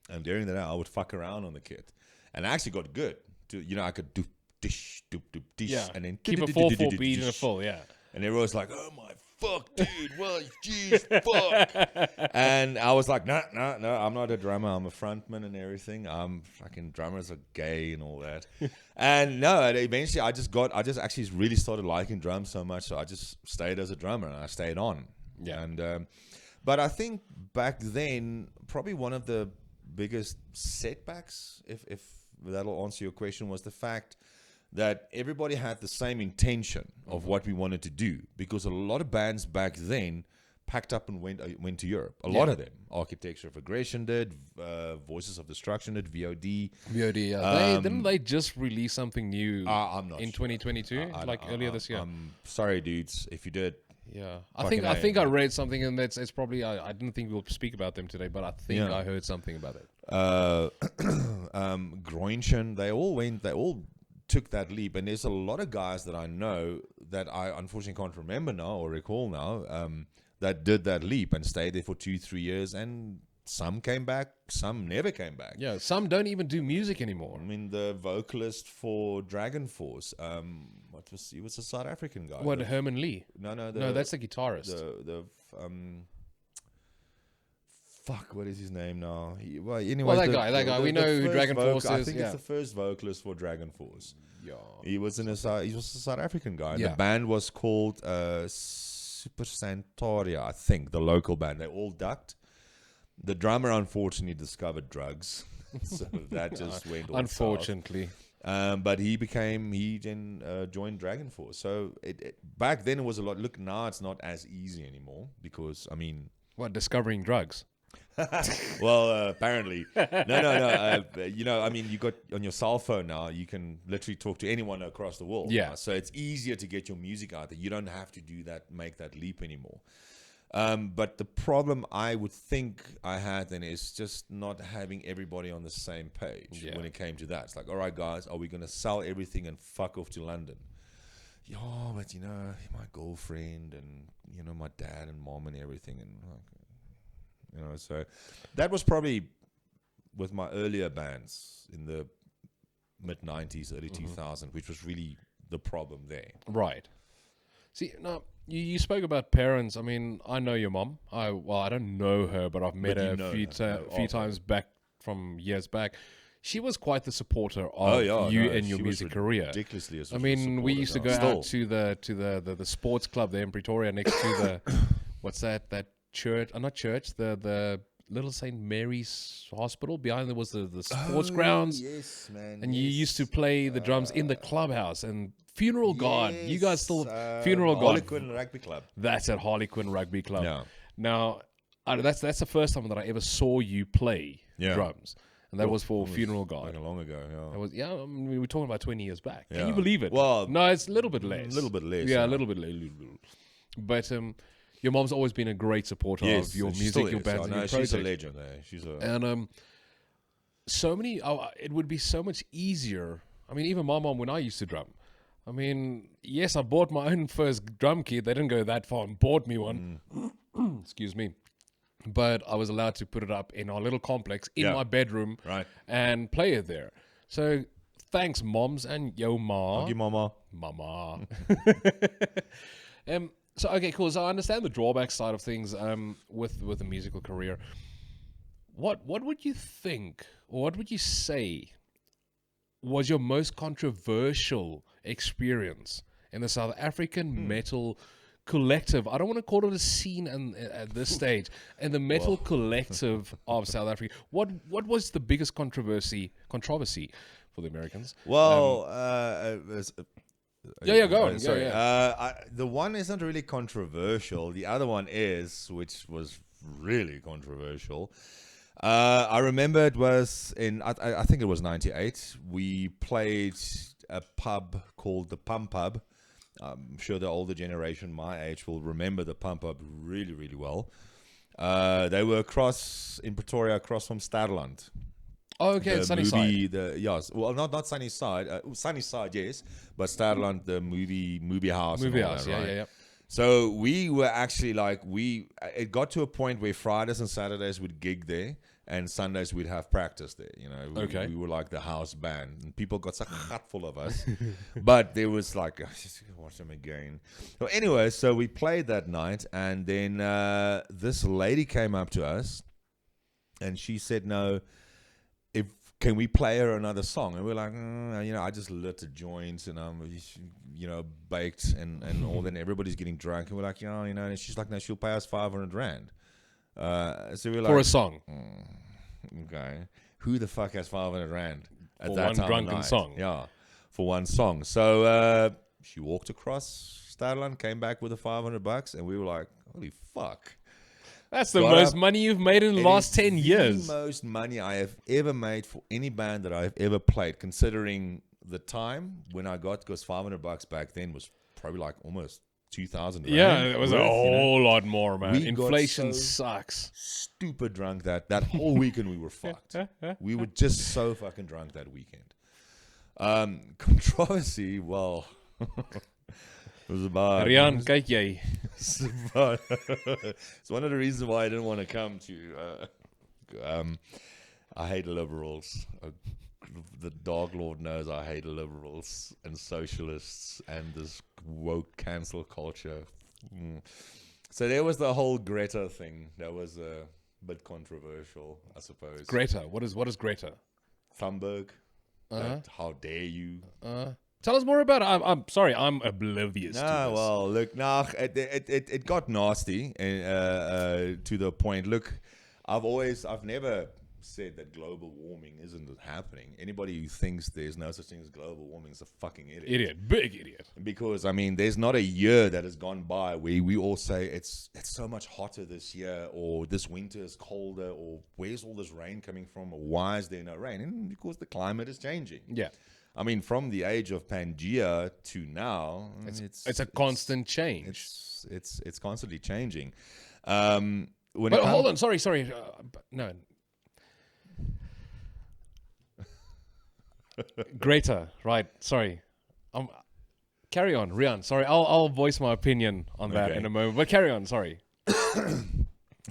[SPEAKER 3] And during the night, I would fuck around on the kit. And I actually got good. I could do dish, doop, doop, dish.
[SPEAKER 2] Yeah.
[SPEAKER 3] And then
[SPEAKER 2] Keep a 4/4 beat in a full, yeah.
[SPEAKER 3] And everyone was like, oh my fuck, dude. Well, jeez, fuck. And I was like, no, I'm not a drummer. I'm a frontman and everything. Fucking drummers are gay and all that. And no, and eventually I just actually really started liking drums so much. So I just stayed as a drummer and I stayed on.
[SPEAKER 2] Yeah.
[SPEAKER 3] And, but I think back then, probably one of the biggest setbacks, if that'll answer your question, was the fact that everybody had the same intention of what we wanted to do, because a lot of bands back then packed up and went to Europe. A lot of them. Architecture of Aggression did, Voices of Destruction did, VOD.
[SPEAKER 2] VOD, yeah. Didn't they just release something new
[SPEAKER 3] I'm not
[SPEAKER 2] in
[SPEAKER 3] sure.
[SPEAKER 2] 2022, earlier this year?
[SPEAKER 3] I'm sorry, dudes, if you did.
[SPEAKER 2] Yeah,
[SPEAKER 3] Fucking
[SPEAKER 2] I think
[SPEAKER 3] A,
[SPEAKER 2] I read something, and it's probably I didn't think we'll speak about them today, but I think
[SPEAKER 3] Yeah.
[SPEAKER 2] I heard something about it.
[SPEAKER 3] Groinchen, they all took that leap, and there's a lot of guys that I know that I unfortunately can't remember now or recall now that did that leap and stayed there for 2-3 years, and some came back, some never came back.
[SPEAKER 2] Yeah, some don't even do music anymore.
[SPEAKER 3] I mean, the vocalist for Dragon Force, he was a South African guy.
[SPEAKER 2] What, Herman Lee?
[SPEAKER 3] No,
[SPEAKER 2] That's the guitarist.
[SPEAKER 3] Fuck, what is his name now? Anyway,
[SPEAKER 2] Well, that guy. We know who Dragon Force
[SPEAKER 3] I
[SPEAKER 2] is.
[SPEAKER 3] think
[SPEAKER 2] Yeah.
[SPEAKER 3] it's the first vocalist for Dragon Force.
[SPEAKER 2] Yeah.
[SPEAKER 3] He was a South African guy.
[SPEAKER 2] Yeah.
[SPEAKER 3] The band was called Super Santoria, I think, the local band. They all ducked. The drummer unfortunately discovered drugs, so that just went all
[SPEAKER 2] Unfortunately.
[SPEAKER 3] south. But he then joined Dragon Force. So back then it was a lot. Look, now it's not as easy anymore because, I mean...
[SPEAKER 2] What, discovering drugs?
[SPEAKER 3] Well, apparently. No. I mean, you got on your cell phone now, you can literally talk to anyone across the world.
[SPEAKER 2] Yeah.
[SPEAKER 3] Now. So it's easier to get your music out there. You don't have to make that leap anymore. But the problem I would think I had then is just not having everybody on the same page when it came to that. It's like, all right, guys, are we going to sell everything and fuck off to London? Yeah, but my girlfriend and, my dad and mom and everything. And, so that was probably with my earlier bands in the mid-90s, early 2000s, which was really the problem there.
[SPEAKER 2] Right. See, now, you spoke about parents. I mean, I know your mom. I don't know her, but I've met her a few times back from years back. She was quite the supporter of you and your music career.
[SPEAKER 3] Ridiculously,
[SPEAKER 2] I mean, we used to go out to the sports club there in Pretoria next to the what's that church? Not church. The Little St. Mary's Hospital. Behind there was the sports grounds.
[SPEAKER 3] Yes, man.
[SPEAKER 2] And you used to play the drums in the clubhouse and Funeral God. You guys still Funeral God.
[SPEAKER 3] Harlequin Rugby Club.
[SPEAKER 2] That's at Harlequin Rugby Club.
[SPEAKER 3] Yeah.
[SPEAKER 2] Now, that's the first time that I ever saw you play drums, and that was for Funeral God.
[SPEAKER 3] Like long ago. Yeah.
[SPEAKER 2] It was I mean, we were talking about 20 years back.
[SPEAKER 3] Yeah.
[SPEAKER 2] Can you believe it?
[SPEAKER 3] Well,
[SPEAKER 2] no, it's a little bit less.
[SPEAKER 3] A little bit less.
[SPEAKER 2] Yeah, a little bit less. But your mom's always been a great supporter of your music, your bands, and your projects.
[SPEAKER 3] She's a legend. She's a
[SPEAKER 2] and so many. It would be so much easier. I mean, even my mom when I used to drum. I mean, yes, I bought my own first drum kit. They didn't go that far and bought me one. Excuse me. But I was allowed to put it up in our little complex in my bedroom and play it there. So thanks, moms and yo ma.
[SPEAKER 3] Thank you, mama.
[SPEAKER 2] Mama. So, okay, cool. So I understand the drawback side of things with the musical career. What would you think, or what would you say was your most controversial experience in the South African metal collective? I don't want to call it a scene at this stage. And the metal collective of South Africa. What was the biggest controversy for the Americans?
[SPEAKER 3] Well,
[SPEAKER 2] go on.
[SPEAKER 3] Sorry. The one isn't really controversial. The other one is, which was really controversial. I remember it was I think it was 98. We played a pub called the Pump Pub. I'm sure the older generation, my age, will remember the Pump Pub really, really well. They were in Pretoria, across from Stadland.
[SPEAKER 2] Oh, okay, it's Sunnyside.
[SPEAKER 3] Yes, well, not Sunnyside. Sunnyside, yes, but Stadland, the movie house.
[SPEAKER 2] Movie
[SPEAKER 3] and all
[SPEAKER 2] house,
[SPEAKER 3] that, right?
[SPEAKER 2] yeah.
[SPEAKER 3] So we were actually it got to a point where Fridays and Saturdays we'd gig there, and Sundays we'd have practice there. We were like the house band, and people got such a hat full of us. But there was like, just watch them again. So anyway, so we played that night, and then this lady came up to us, and she said, "No, can we play her another song?" And we're like, I just lit a joint and baked and all. Then everybody's getting drunk, and we're like, and she's like, "No, she'll pay us 500 rand." So we're like,
[SPEAKER 2] For a song.
[SPEAKER 3] Okay, who the fuck has 500 rand at
[SPEAKER 2] For
[SPEAKER 3] that
[SPEAKER 2] one
[SPEAKER 3] time
[SPEAKER 2] drunken
[SPEAKER 3] of night?
[SPEAKER 2] song?
[SPEAKER 3] Yeah, for one song. So she walked across Stadland, came back with the $500, and we were like, "Holy fuck!"
[SPEAKER 2] That's the most money you've made in the last 10 years.
[SPEAKER 3] The most money I have ever made for any band that I've ever played, considering the time when I got, because $500 back then was probably like almost 2,000 rand.
[SPEAKER 2] Yeah, it was a whole lot more, man.
[SPEAKER 3] We
[SPEAKER 2] Inflation
[SPEAKER 3] got so
[SPEAKER 2] sucks.
[SPEAKER 3] Stupid drunk that whole weekend we were fucked. We were just so fucking drunk that weekend. Controversy, well... It was about
[SPEAKER 2] Riaan, kyk jy.
[SPEAKER 3] It's one of the reasons why I didn't want to come to. I hate liberals. The Dark Lord knows I hate liberals and socialists and this woke cancel culture. So there was the whole Greta thing. That was a bit controversial, I suppose.
[SPEAKER 2] Greta. What is Greta?
[SPEAKER 3] Thunberg. How dare you?
[SPEAKER 2] Tell us more about it. I'm sorry, I'm oblivious to this.
[SPEAKER 3] Well, look, it got nasty to the point. Look, I've never said that global warming isn't happening. Anybody who thinks there's no such thing as global warming is a fucking idiot.
[SPEAKER 2] Big idiot.
[SPEAKER 3] Because, there's not a year that has gone by where we all say it's so much hotter this year, or this winter is colder, or where's all this rain coming from, or why is there no rain? And because the climate is changing.
[SPEAKER 2] Yeah.
[SPEAKER 3] From the age of Pangea to now,
[SPEAKER 2] it's a constant change.
[SPEAKER 3] It's constantly changing.
[SPEAKER 2] Hold on, sorry. No. Greta, right? Sorry. Carry on, Riaan. Sorry, I'll voice my opinion on that in a moment. But carry on. Sorry.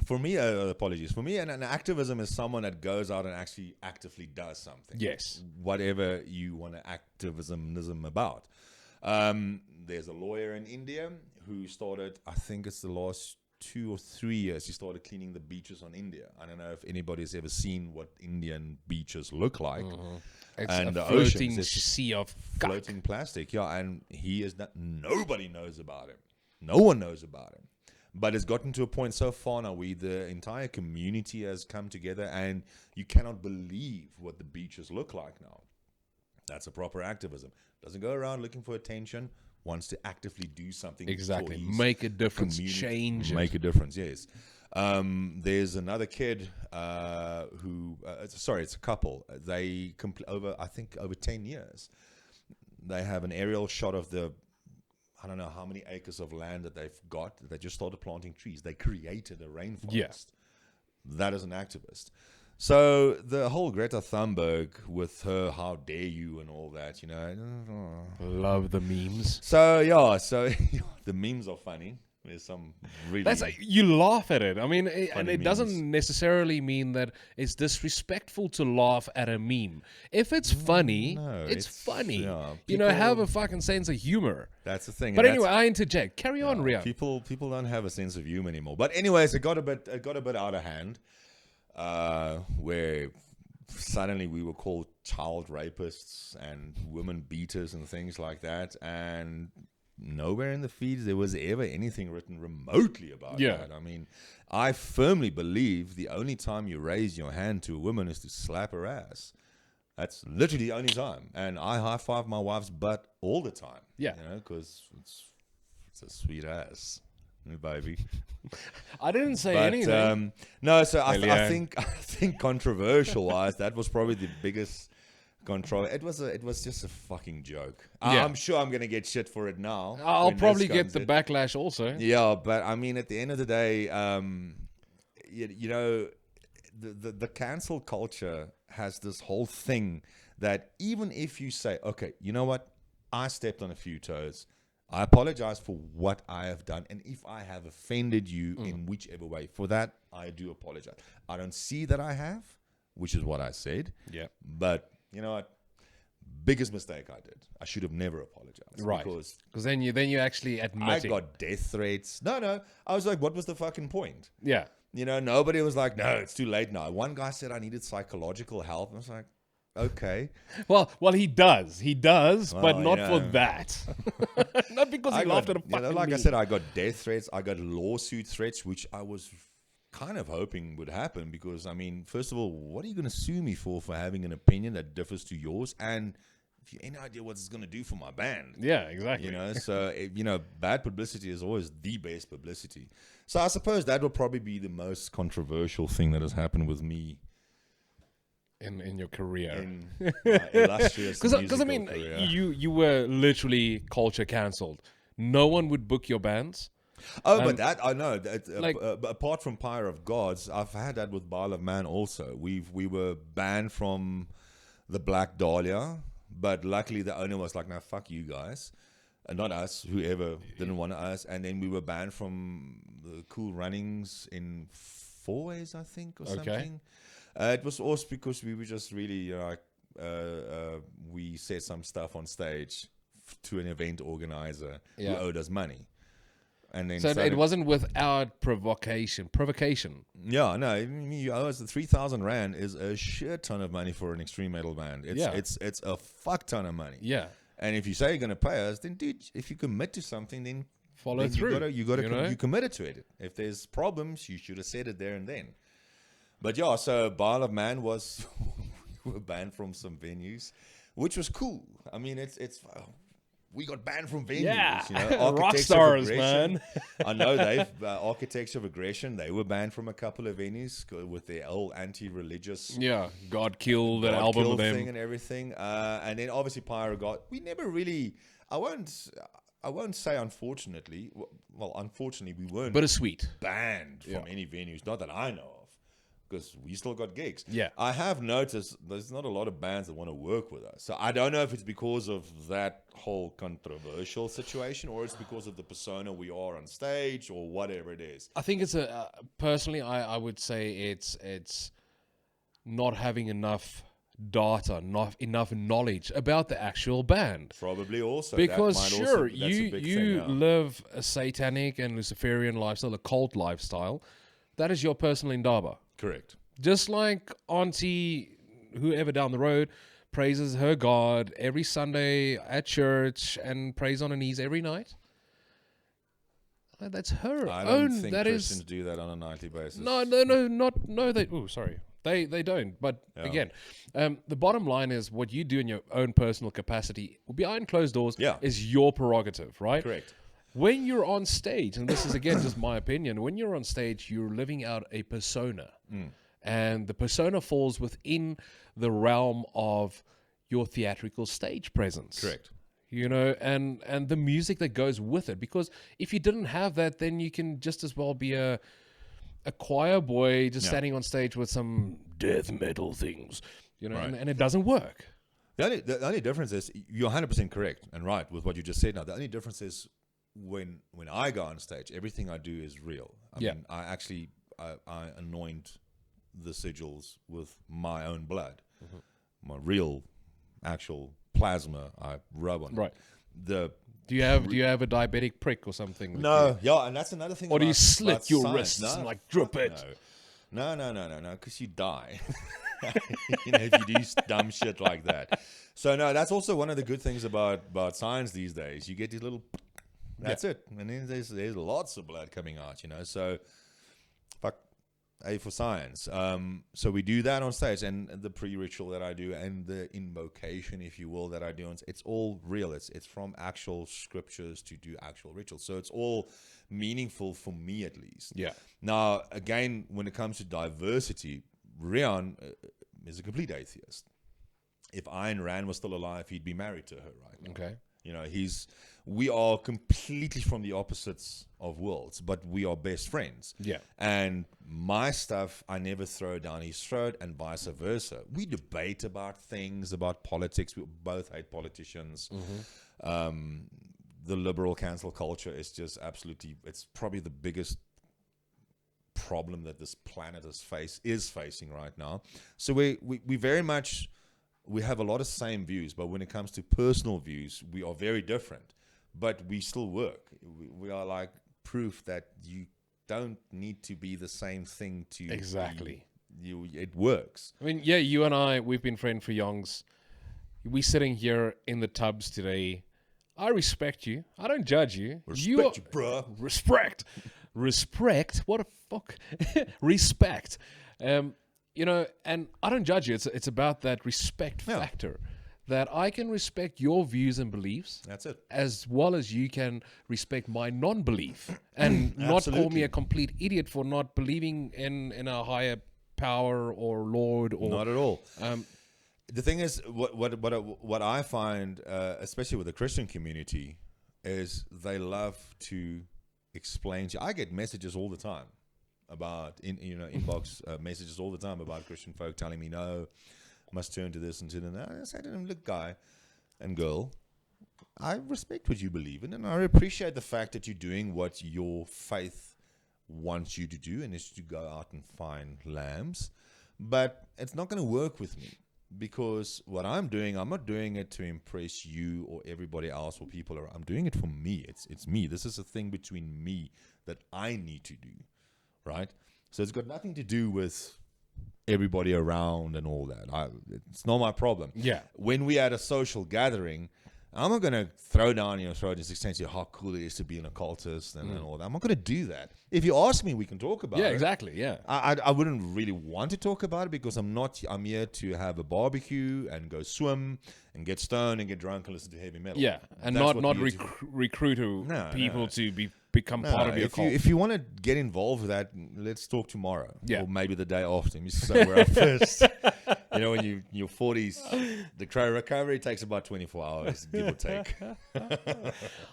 [SPEAKER 3] For me, apologies. For me, an activism is someone that goes out and actually actively does something.
[SPEAKER 2] Yes.
[SPEAKER 3] Whatever you want to activism about. There's a lawyer in India who started, I think it's the last 2 or 3 years, he started cleaning the beaches on India. I don't know if anybody's ever seen what Indian beaches look like.
[SPEAKER 2] It's
[SPEAKER 3] and
[SPEAKER 2] a
[SPEAKER 3] the
[SPEAKER 2] floating
[SPEAKER 3] oceans,
[SPEAKER 2] sea of
[SPEAKER 3] floating plastic. Yeah, and he is not, nobody knows about him. No one knows about him. But it's gotten to a point so far now where the entire community has come together, and you cannot believe what the beaches look like now. That's a proper activism. Doesn't go around looking for attention, wants to actively do something.
[SPEAKER 2] Exactly. Make a difference. Change it.
[SPEAKER 3] Make a difference, yes. There's another kid who, it's a couple. They over 10 years, they have an aerial shot of I don't know how many acres of land that they've got. They just started planting trees. They created a rainforest.
[SPEAKER 2] Yeah.
[SPEAKER 3] That is an activist. So the whole Greta Thunberg with her "how dare you" and all that,
[SPEAKER 2] Love the memes.
[SPEAKER 3] So the memes are funny. There's some really...
[SPEAKER 2] you laugh at it. And it
[SPEAKER 3] memes.
[SPEAKER 2] doesn't necessarily mean that it's disrespectful to laugh at a meme. If it's funny, it's funny. Yeah, have a fucking sense of humor.
[SPEAKER 3] That's the thing.
[SPEAKER 2] But anyway, I interject. Carry on, Riaan.
[SPEAKER 3] People don't have a sense of humor anymore. But anyways, it got a bit out of hand, where suddenly we were called child rapists and women beaters and things like that, and nowhere in the feeds there was ever anything written remotely about that. I firmly believe the only time you raise your hand to a woman is to slap her ass. That's literally the only time. And I high-five my wife's butt all the time.
[SPEAKER 2] Yeah.
[SPEAKER 3] Because it's a sweet ass. baby.
[SPEAKER 2] I didn't say
[SPEAKER 3] But
[SPEAKER 2] anything.
[SPEAKER 3] no, so I
[SPEAKER 2] Eliane.
[SPEAKER 3] think controversial wise, that was probably the biggest control. It was just a fucking joke.
[SPEAKER 2] Yeah.
[SPEAKER 3] I'm sure I'm gonna get shit for it now.
[SPEAKER 2] I'll
[SPEAKER 3] when this
[SPEAKER 2] probably get
[SPEAKER 3] comes
[SPEAKER 2] the
[SPEAKER 3] in.
[SPEAKER 2] backlash also.
[SPEAKER 3] Yeah, but I mean, at the end of the day, you know, the cancel culture has this whole thing that even if you say, okay, you know what, I stepped on a few toes. I apologize for what I have done. And if I have offended you in whichever way, for that, I do apologize. I don't see that I have, which is what I said.
[SPEAKER 2] Yeah.
[SPEAKER 3] But you know what? Biggest mistake I did. I should have never apologized.
[SPEAKER 2] Right.
[SPEAKER 3] Because
[SPEAKER 2] Because then you actually admit
[SPEAKER 3] I
[SPEAKER 2] it.
[SPEAKER 3] got death threats. No. I was like, what was the fucking point?
[SPEAKER 2] Yeah.
[SPEAKER 3] You know, nobody was like, no, it's too late now. One guy said I needed psychological help. I was like, okay.
[SPEAKER 2] Well, he does, but
[SPEAKER 3] Well,
[SPEAKER 2] not
[SPEAKER 3] you
[SPEAKER 2] for
[SPEAKER 3] know.
[SPEAKER 2] that. Not because he laughed at a fucking
[SPEAKER 3] like I
[SPEAKER 2] meme.
[SPEAKER 3] said, I got death threats. I got lawsuit threats, which I was kind of hoping would happen because, I mean, first of all, what are you going to sue me for having an opinion that differs to yours? And if you have any idea what it's going to do for my band?
[SPEAKER 2] Yeah, exactly.
[SPEAKER 3] You know, so, bad publicity is always the best publicity. So I suppose that will probably be the most controversial thing that has happened with me
[SPEAKER 2] in your career.
[SPEAKER 3] in my illustrious
[SPEAKER 2] Because I
[SPEAKER 3] musical
[SPEAKER 2] mean,
[SPEAKER 3] career.
[SPEAKER 2] you were literally culture cancelled. No one would book your bands.
[SPEAKER 3] Oh, but that I know. That,
[SPEAKER 2] like-
[SPEAKER 3] apart from Pyre of Gods, I've had that with Bile of Man also. We were banned from the Black Dahlia, but luckily the owner was like, "No, fuck you guys." Not us, whoever didn't want us. And then we were banned from the Cool Runnings in 4 ways, I think, or something. It was also because we were just really we said some stuff on stage to an event organizer
[SPEAKER 2] Yeah.
[SPEAKER 3] who owed us money. And then
[SPEAKER 2] So it wasn't without provocation.
[SPEAKER 3] yeah, no, you owe us the 3,000 Rand is a shit ton of money for an extreme metal band. It's a fuck ton of money.
[SPEAKER 2] Yeah.
[SPEAKER 3] And if you say you're going to pay us, then dude, if you commit to something, then
[SPEAKER 2] Follow through.
[SPEAKER 3] You committed to it. If there's problems, you should have said it there and then. But yeah, so Bile of Man was we were banned from some venues, which was cool. I mean, we got banned from venues.
[SPEAKER 2] Yeah.
[SPEAKER 3] You know,
[SPEAKER 2] Rock
[SPEAKER 3] Architects of
[SPEAKER 2] stars,
[SPEAKER 3] Aggression.
[SPEAKER 2] man.
[SPEAKER 3] I know they've Architects of Aggression. They were banned from a couple of venues with their old anti-religious
[SPEAKER 2] Yeah. God killed an
[SPEAKER 3] God
[SPEAKER 2] album
[SPEAKER 3] Kill
[SPEAKER 2] of them.
[SPEAKER 3] thing and everything. And then obviously Pyre of God. We never really. I won't say unfortunately. Well, unfortunately, we weren't
[SPEAKER 2] Bittersweet.
[SPEAKER 3] banned from
[SPEAKER 2] Yeah.
[SPEAKER 3] any venues. Not that I know of. Because we still got gigs.
[SPEAKER 2] Yeah.
[SPEAKER 3] I have noticed there's not a lot of bands that want to work with us. So I don't know if it's because of that whole controversial situation or it's because of the persona we are on stage or whatever it is.
[SPEAKER 2] I think it's personally, I would say it's not having enough data, not enough knowledge about the actual band.
[SPEAKER 3] Probably also.
[SPEAKER 2] Because
[SPEAKER 3] that might
[SPEAKER 2] sure,
[SPEAKER 3] also, that's a big
[SPEAKER 2] you
[SPEAKER 3] thing now.
[SPEAKER 2] live a satanic and Luciferian lifestyle, a cult lifestyle. That is your personal indaba.
[SPEAKER 3] Correct.
[SPEAKER 2] Just like Auntie, whoever down the road, praises her God every Sunday at church and prays on her knees every night. That's her
[SPEAKER 3] I
[SPEAKER 2] own.
[SPEAKER 3] don't think
[SPEAKER 2] That
[SPEAKER 3] Christians
[SPEAKER 2] is
[SPEAKER 3] do that on a nightly basis.
[SPEAKER 2] no. They. Oh, sorry. They don't. But
[SPEAKER 3] Yeah.
[SPEAKER 2] again, the bottom line is what you do in your own personal capacity behind closed doors
[SPEAKER 3] Yeah.
[SPEAKER 2] is your prerogative, right?
[SPEAKER 3] Correct.
[SPEAKER 2] When you're on stage, and this is again just my opinion, when you're on stage, you're living out a persona. And the persona falls within the realm of your theatrical stage presence.
[SPEAKER 3] Correct.
[SPEAKER 2] You know, and the music that goes with it. Because if you didn't have that, then you can just as well be a choir boy just standing on stage with some death metal things. You know,
[SPEAKER 3] Right.
[SPEAKER 2] and it doesn't work.
[SPEAKER 3] The only difference is you're 100% correct and right with what you just said now. The only difference is when I go on stage, everything I do is real. I mean, I actually I anoint the sigils with my own blood. My real actual plasma I rub on.
[SPEAKER 2] Right.
[SPEAKER 3] The
[SPEAKER 2] Do you have a diabetic prick or something?
[SPEAKER 3] No, yeah, and that's another thing.
[SPEAKER 2] Or do you
[SPEAKER 3] about
[SPEAKER 2] slit your
[SPEAKER 3] science.
[SPEAKER 2] wrists and, like,
[SPEAKER 3] fuck
[SPEAKER 2] drip it?
[SPEAKER 3] No, because you die. You know, if you do dumb shit like that. So no, that's also one of the good things about science these days. You get these little. That's it, and then there's lots of blood coming out. You know, so fuck. A for science. So we do that on stage, and the pre-ritual that I do, and the invocation, if you will, that I do. It's all real. It's from actual scriptures to do actual rituals. So it's all meaningful for me, at least.
[SPEAKER 2] Yeah.
[SPEAKER 3] Now, again, when it comes to diversity, Riaan is a complete atheist. If Ayn Rand was still alive, he'd be married to her right now.
[SPEAKER 2] Okay.
[SPEAKER 3] You know, we are completely from the opposites of worlds, but we are best friends.
[SPEAKER 2] Yeah.
[SPEAKER 3] And my stuff, I never throw down his throat, and vice versa. We debate about things, about politics. We both hate politicians. The liberal cancel culture is just absolutely, it's probably the biggest problem that this planet is facing right now. So we very much, we have a lot of same views, but when it comes to personal views, we are very different. But we still work. We are like proof that you don't need to be the same thing to
[SPEAKER 2] Exactly.
[SPEAKER 3] It works.
[SPEAKER 2] I mean, yeah, you and I, we've been friends for yongs. We sitting here in the tubs today. I respect you. I don't judge you.
[SPEAKER 3] Respect you, bruh.
[SPEAKER 2] Respect. What a fuck. Respect. You know, and I don't judge you. It's about that respect factor. That I can respect your views and beliefs.
[SPEAKER 3] That's it.
[SPEAKER 2] As well as you can respect my non-belief. And not call me a complete idiot for not believing in a higher power or Lord. Or
[SPEAKER 3] Not at all. The thing is, what I find, especially with the Christian community, is they love to explain to you. I get messages all the time about, inbox messages all the time about Christian folk telling me, no, must turn to this and to that. I say to them, look, guy and girl, I respect what you believe in, and I appreciate the fact that you're doing what your faith wants you to do, and is to go out and find lambs. But it's not going to work with me, because what I'm doing, I'm not doing it to impress you or everybody else or people around. I'm doing it for me. It's me. This is a thing between me that I need to do, right? So it's got nothing to do with everybody around and all that. It's not my problem.
[SPEAKER 2] Yeah.
[SPEAKER 3] When we at a social gathering, I'm not going to throw down your throat and explain to you how cool it is to be an occultist and all that. I'm not going to do that. If you ask me, we can talk about it.
[SPEAKER 2] yeah, exactly. Yeah.
[SPEAKER 3] I wouldn't really want to talk about it, because I'm here to have a barbecue and go swim and get stoned and get drunk and listen to heavy metal.
[SPEAKER 2] Yeah, and
[SPEAKER 3] That's
[SPEAKER 2] not
[SPEAKER 3] what we
[SPEAKER 2] recruit people to become part of your cult.
[SPEAKER 3] if you want to get involved with that, let's talk tomorrow.
[SPEAKER 2] Yeah.
[SPEAKER 3] Or maybe the day after. So we're up first. When you're in your 40s, the recovery takes about 24 hours, give or take.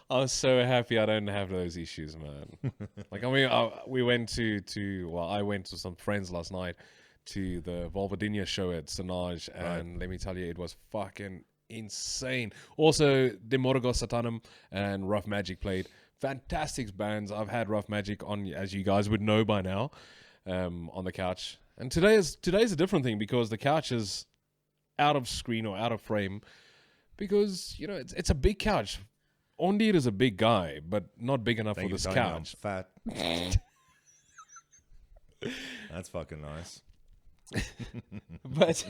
[SPEAKER 2] I'm so happy I don't have those issues, man. Like, I mean, I went to some friends last night to the Volvadinia show at Sonage, and let me tell you, it was fucking insane. Also, Demorgo Satanum and Rough Magic played. Fantastic bands. I've had Rough Magic on, as you guys would know by now, on the couch. And today's a different thing, because the couch is out of screen or out of frame, because it's a big couch. Ondier is a big guy, but not big enough for this couch.
[SPEAKER 3] I'm fat. That's fucking nice.
[SPEAKER 2] But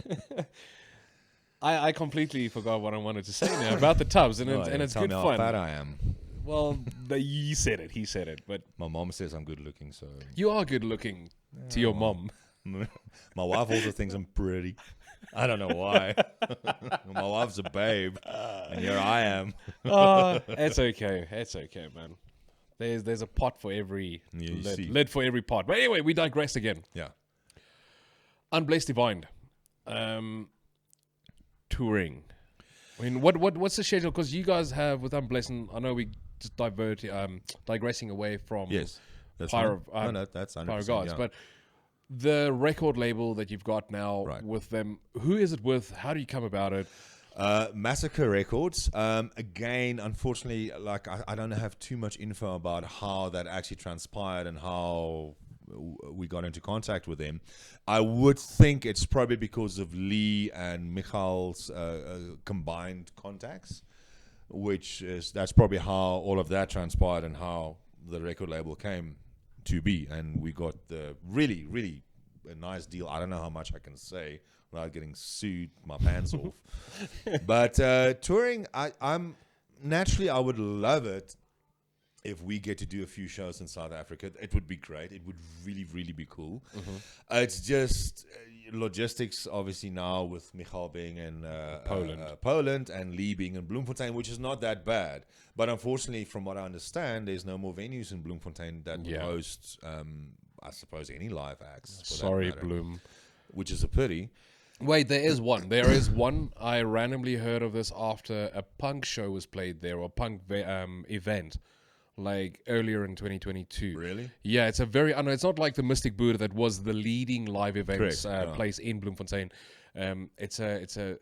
[SPEAKER 2] I completely forgot what I wanted to say now about the tubs, and it's
[SPEAKER 3] tell
[SPEAKER 2] good
[SPEAKER 3] me
[SPEAKER 2] fun.
[SPEAKER 3] how fat I am.
[SPEAKER 2] Well, he said it, but
[SPEAKER 3] My mom says I'm good looking, so
[SPEAKER 2] you are good looking to your mom.
[SPEAKER 3] my wife also thinks I'm pretty. I don't know why. My wife's a babe, and here I am.
[SPEAKER 2] It's okay, man. There's a pot for every lid for every pot. But anyway, we digress again.
[SPEAKER 3] Yeah.
[SPEAKER 2] Unblessed Divine, touring. I mean, what's the schedule? Because you guys have with Unblessed, I know we just digressing away from Pyre of
[SPEAKER 3] that's
[SPEAKER 2] Pyre of Gods,
[SPEAKER 3] yeah.
[SPEAKER 2] but the record label that you've got now with them, who is it with? How do you come about it?
[SPEAKER 3] Massacre Records. Again, unfortunately, like I don't have too much info about how that actually transpired and how we got into contact with them. I would think it's probably because of Lee and Michal's combined contacts, that's probably how all of that transpired and how the record label came to be. And we got the really, really a nice deal. I don't know how much I can say without getting sued my pants off. But touring, I'm naturally, I would love it if we get to do a few shows in South Africa, it would be great. It would really, really be cool. It's just logistics, obviously, now with Michal being in Poland and Lee being in Bloemfontein, which is not that bad. But unfortunately, from what I understand, there's no more venues in Bloemfontein that would host, I suppose, any live acts.
[SPEAKER 2] Sorry, Bloem.
[SPEAKER 3] Which is a pity.
[SPEAKER 2] Wait, there is one. There is one. I randomly heard of this after a punk show was played there, or a punk event, like earlier in 2022.
[SPEAKER 3] Really?
[SPEAKER 2] Yeah, it's a very. I know it's not like the Mystic Buddha that was the leading live events
[SPEAKER 3] Correct,
[SPEAKER 2] place in Bloemfontein. It's a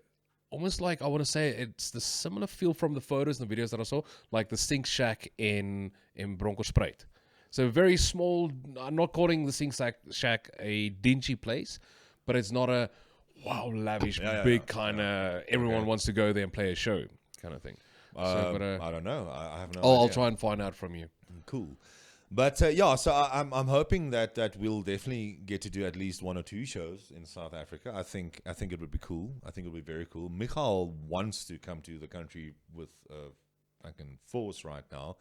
[SPEAKER 2] almost like, I want to say it's the similar feel from the photos and the videos that I saw, like the Stink Shack in Bronkhorstspruit. So very small. I'm not calling the Stink Shack a dingy place, but it's not a lavish, big kind of everyone wants to go there and play a show kind of thing.
[SPEAKER 3] I don't know. I have no idea.
[SPEAKER 2] I'll try and find out from you.
[SPEAKER 3] Cool. But so I'm hoping that we'll definitely get to do at least 1 or 2 shows in South Africa. I think it would be cool. I think it would be very cool. Michal wants to come to the country with fucking force right now.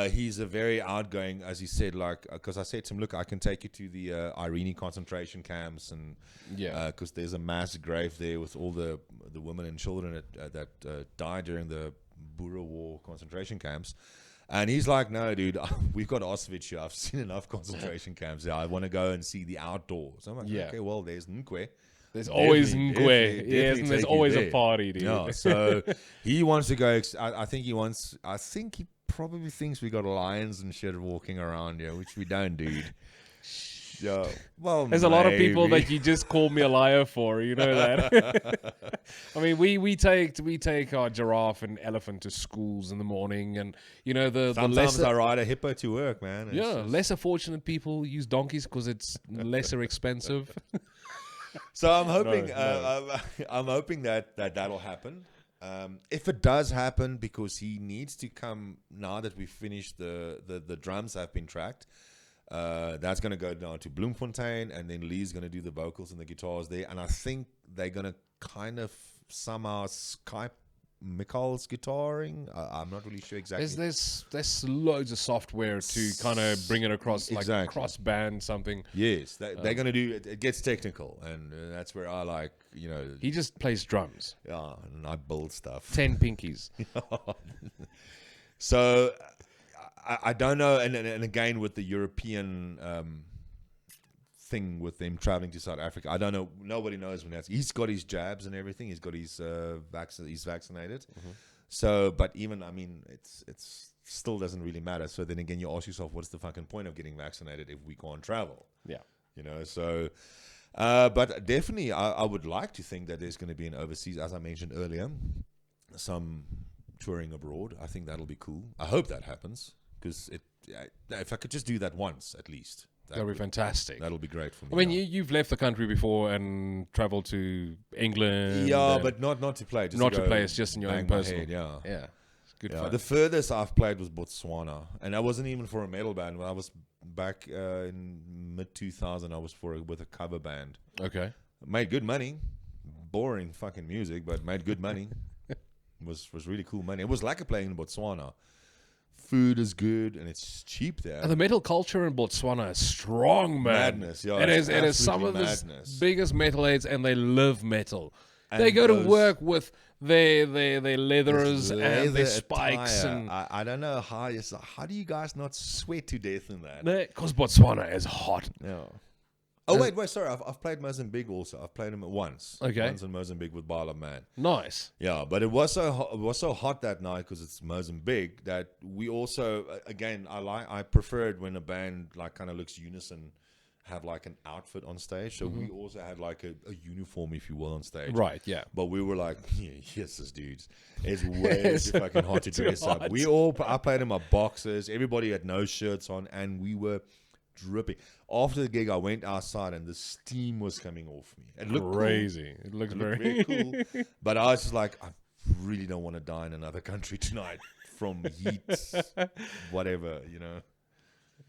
[SPEAKER 3] He's a very outgoing, as he said, like, because I said to him, look, I can take you to the Irene concentration camps, and because there's a mass grave there with all the women and children that died during the Boer War concentration camps. And he's like, no, dude, we've got Auschwitz here. I've seen enough concentration camps. I want to go and see the outdoors. I'm like, okay, well, there's Nkwe.
[SPEAKER 2] There's always Nkwe. Yes, and there's always a party, dude.
[SPEAKER 3] Yeah, so he wants to go. I think he probably thinks we got lions and shit walking around here, which we don't, dude. Yeah, well,
[SPEAKER 2] there's a lot of people that you just called me a liar for, you know that. I mean, we take our giraffe and elephant to schools in the morning, and you know
[SPEAKER 3] sometimes
[SPEAKER 2] the lesser,
[SPEAKER 3] I ride a hippo to work, man.
[SPEAKER 2] Lesser fortunate people use donkeys because it's lesser expensive.
[SPEAKER 3] So I'm hoping, I'm hoping that'll happen. If it does happen, because he needs to come now that we've finished the drums have been tracked. That's going to go down to Bloemfontein, and then Lee's going to do the vocals and the guitars there. And I think they're going to kind of somehow Skype Michal's guitaring. I'm not really sure exactly.
[SPEAKER 2] There's loads of software to kind of bring it across, like cross band something.
[SPEAKER 3] Yes, they're going to do it. It gets technical, and that's where I like,
[SPEAKER 2] He just plays drums.
[SPEAKER 3] Yeah, and I build stuff.
[SPEAKER 2] 10 pinkies.
[SPEAKER 3] So I don't know, and again with the European thing with them traveling to South Africa, I don't know. Nobody knows when he's got his jabs and everything. He's got his he's vaccinated. So, but even it's still doesn't really matter. So then again, you ask yourself, what's the fucking point of getting vaccinated if we can't travel?
[SPEAKER 2] Yeah,
[SPEAKER 3] So, but definitely, I would like to think that there's going to be an overseas, as I mentioned earlier, some touring abroad. I think that'll be cool. I hope that happens. Because if I could just do that once at least,
[SPEAKER 2] that'll be fantastic.
[SPEAKER 3] That'll be great for me.
[SPEAKER 2] I mean, you've left the country before and traveled to England.
[SPEAKER 3] Yeah, but not to play. Just
[SPEAKER 2] not to play. It's just in your own personal.
[SPEAKER 3] Yeah.
[SPEAKER 2] It's good fun.
[SPEAKER 3] The furthest I've played was Botswana, and that wasn't even for a metal band. When I was back in mid 2000, I was with a cover band.
[SPEAKER 2] Okay.
[SPEAKER 3] Made good money. Boring fucking music, but made good money. was really cool money. It was like playing in Botswana. Food is good and it's cheap there.
[SPEAKER 2] And the metal culture in Botswana is strong, man.
[SPEAKER 3] Madness, yeah.
[SPEAKER 2] It is some of the biggest metalheads, and they live metal. And they go to work with their leathers and their spikes.
[SPEAKER 3] Attire. And I don't know how do you guys not sweat to death in that?
[SPEAKER 2] Because Botswana is hot.
[SPEAKER 3] Yeah. Oh, wait, sorry. I've played Mozambique also. I've played him once.
[SPEAKER 2] Okay.
[SPEAKER 3] Once in Mozambique with Bala Man.
[SPEAKER 2] Nice.
[SPEAKER 3] Yeah, but it was so hot that night because it's Mozambique that we also, again, I prefer it when a band like kind of looks unison, have like an outfit on stage. So we also had like a uniform, if you will, on stage.
[SPEAKER 2] Right, yeah.
[SPEAKER 3] But we were like, yes, this dudes. It's way too fucking hot to dress up. I played in my boxers. Everybody had no shirts on, and we were dripping. After the gig, I went outside and the steam was coming off me. It looked
[SPEAKER 2] crazy.
[SPEAKER 3] Cool.
[SPEAKER 2] It looked
[SPEAKER 3] very cool. But I was just like, I really don't want to die in another country tonight from heat, whatever,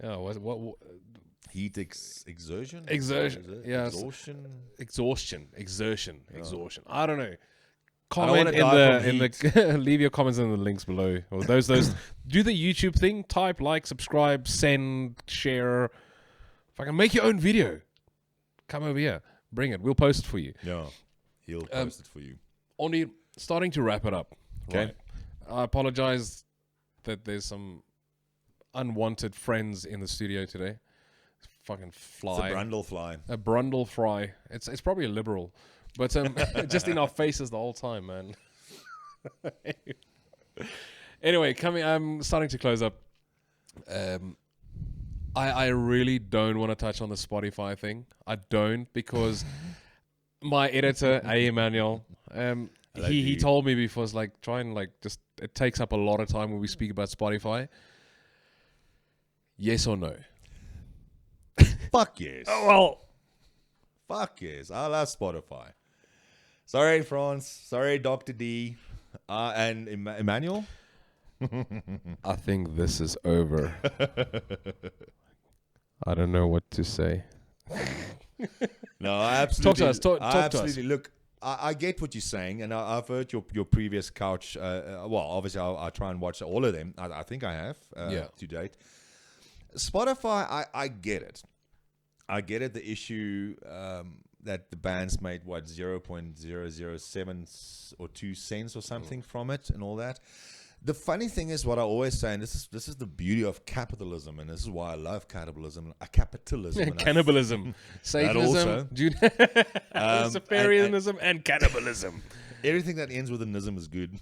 [SPEAKER 2] Yeah, what
[SPEAKER 3] heat exertion?
[SPEAKER 2] Exertion. Yeah.
[SPEAKER 3] Exhaustion.
[SPEAKER 2] Exhaustion. I don't know. comment
[SPEAKER 3] wanna
[SPEAKER 2] in
[SPEAKER 3] die
[SPEAKER 2] the
[SPEAKER 3] from
[SPEAKER 2] leave your comments in the links below, or those do the YouTube thing. Type like, subscribe, send, share. If I can make your own video, come over here, bring it. We'll post it for you.
[SPEAKER 3] Yeah, he'll post it for you.
[SPEAKER 2] Only starting to wrap it up. Okay,
[SPEAKER 3] Right.
[SPEAKER 2] I apologize that there's some unwanted friends in the studio today. Fucking fly.
[SPEAKER 3] It's a Brundle fly.
[SPEAKER 2] A Brundle fry. It's probably a liberal, but just in our faces the whole time, man. Anyway, I'm starting to close up. I really don't want to touch on the Spotify thing. I don't, because my editor, Immanuel, he told me before, it's like, try and just, it takes up a lot of time when we speak about Spotify. Yes or no?
[SPEAKER 3] Fuck yes.
[SPEAKER 2] Oh, well.
[SPEAKER 3] Fuck yes. I love Spotify. Sorry, France. Sorry, Dr. D. And Immanuel?
[SPEAKER 2] I think this is over. I don't know what to say.
[SPEAKER 3] No, I absolutely.
[SPEAKER 2] Talk to us. Talk to us.
[SPEAKER 3] Absolutely. Look, I get what you're saying, and I've heard your previous couch. Well, obviously, I'll try and watch all of them. I think I have to date. Spotify, I get it. I get it. The issue that the bands made 0.007 or 2 cents or something from it, and all that. The funny thing is, what I always say, and this is the beauty of capitalism, and this is why I love capitalism. Capitalism,
[SPEAKER 2] cannibalism, Satanism, Luciferianism, and cannibalism.
[SPEAKER 3] Everything that ends with a nism is good.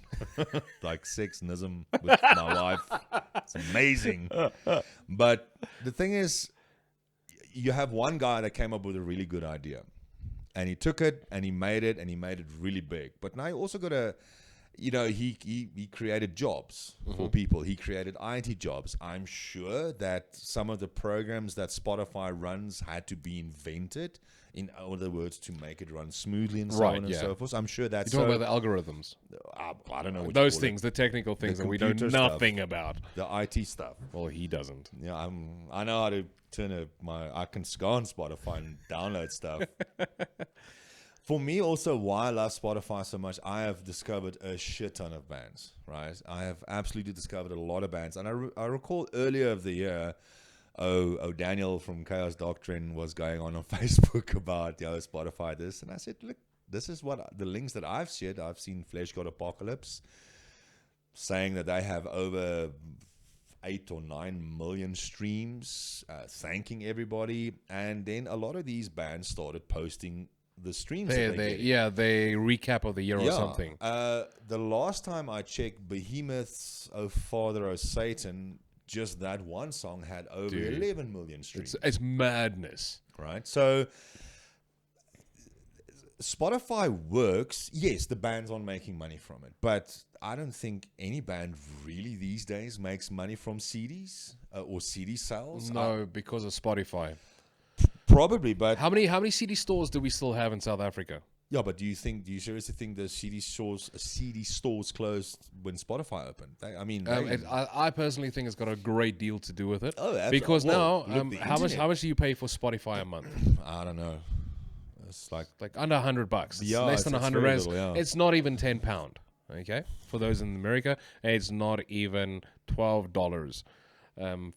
[SPEAKER 3] Like sex nism with my wife. It's amazing. But the thing is, you have one guy that came up with a really good idea. And he took it and he made it really big. But now you also got to, he created jobs for people. He created IT jobs. I'm sure that some of the programs that Spotify runs had to be invented, in other words, to make it run smoothly and so on and so forth. I'm sure that's...
[SPEAKER 2] You're talking about the algorithms.
[SPEAKER 3] I don't know what
[SPEAKER 2] those things, the technical things that we know nothing about.
[SPEAKER 3] The IT stuff.
[SPEAKER 2] Well, he doesn't.
[SPEAKER 3] Yeah, I know how to turn I can go on Spotify and download stuff. For me, also, why I love Spotify so much, I have discovered a shit ton of bands, right? I have absolutely discovered a lot of bands. And I recall earlier of the year, Daniel from Chaos Doctrine was going on Facebook about, Spotify this. And I said, look, this is what the links that I've shared. I've seen Flesh God Apocalypse saying that they have over 8 or 9 million streams, thanking everybody. And then a lot of these bands started posting the streams. They
[SPEAKER 2] recap of the year or something.
[SPEAKER 3] The last time I checked, Behemoth's "Oh Father, Oh Satan," just that one song had over 11 million streams.
[SPEAKER 2] It's madness,
[SPEAKER 3] right? So Spotify works. Yes, the bands aren't making money from it, but I don't think any band really these days makes money from CDs or CD sales.
[SPEAKER 2] No, because of Spotify.
[SPEAKER 3] Probably, but
[SPEAKER 2] how many CD stores do we still have in South Africa?
[SPEAKER 3] Yeah, but do you seriously think the CD stores closed when Spotify opened?
[SPEAKER 2] I personally think it's got a great deal to do with it.
[SPEAKER 3] Oh, absolutely.
[SPEAKER 2] Because how much do you pay for Spotify a month?
[SPEAKER 3] I don't know. It's like
[SPEAKER 2] under $100. It's less than 100 rand. It's not even £10. Okay, for those in America, it's not even $12. No,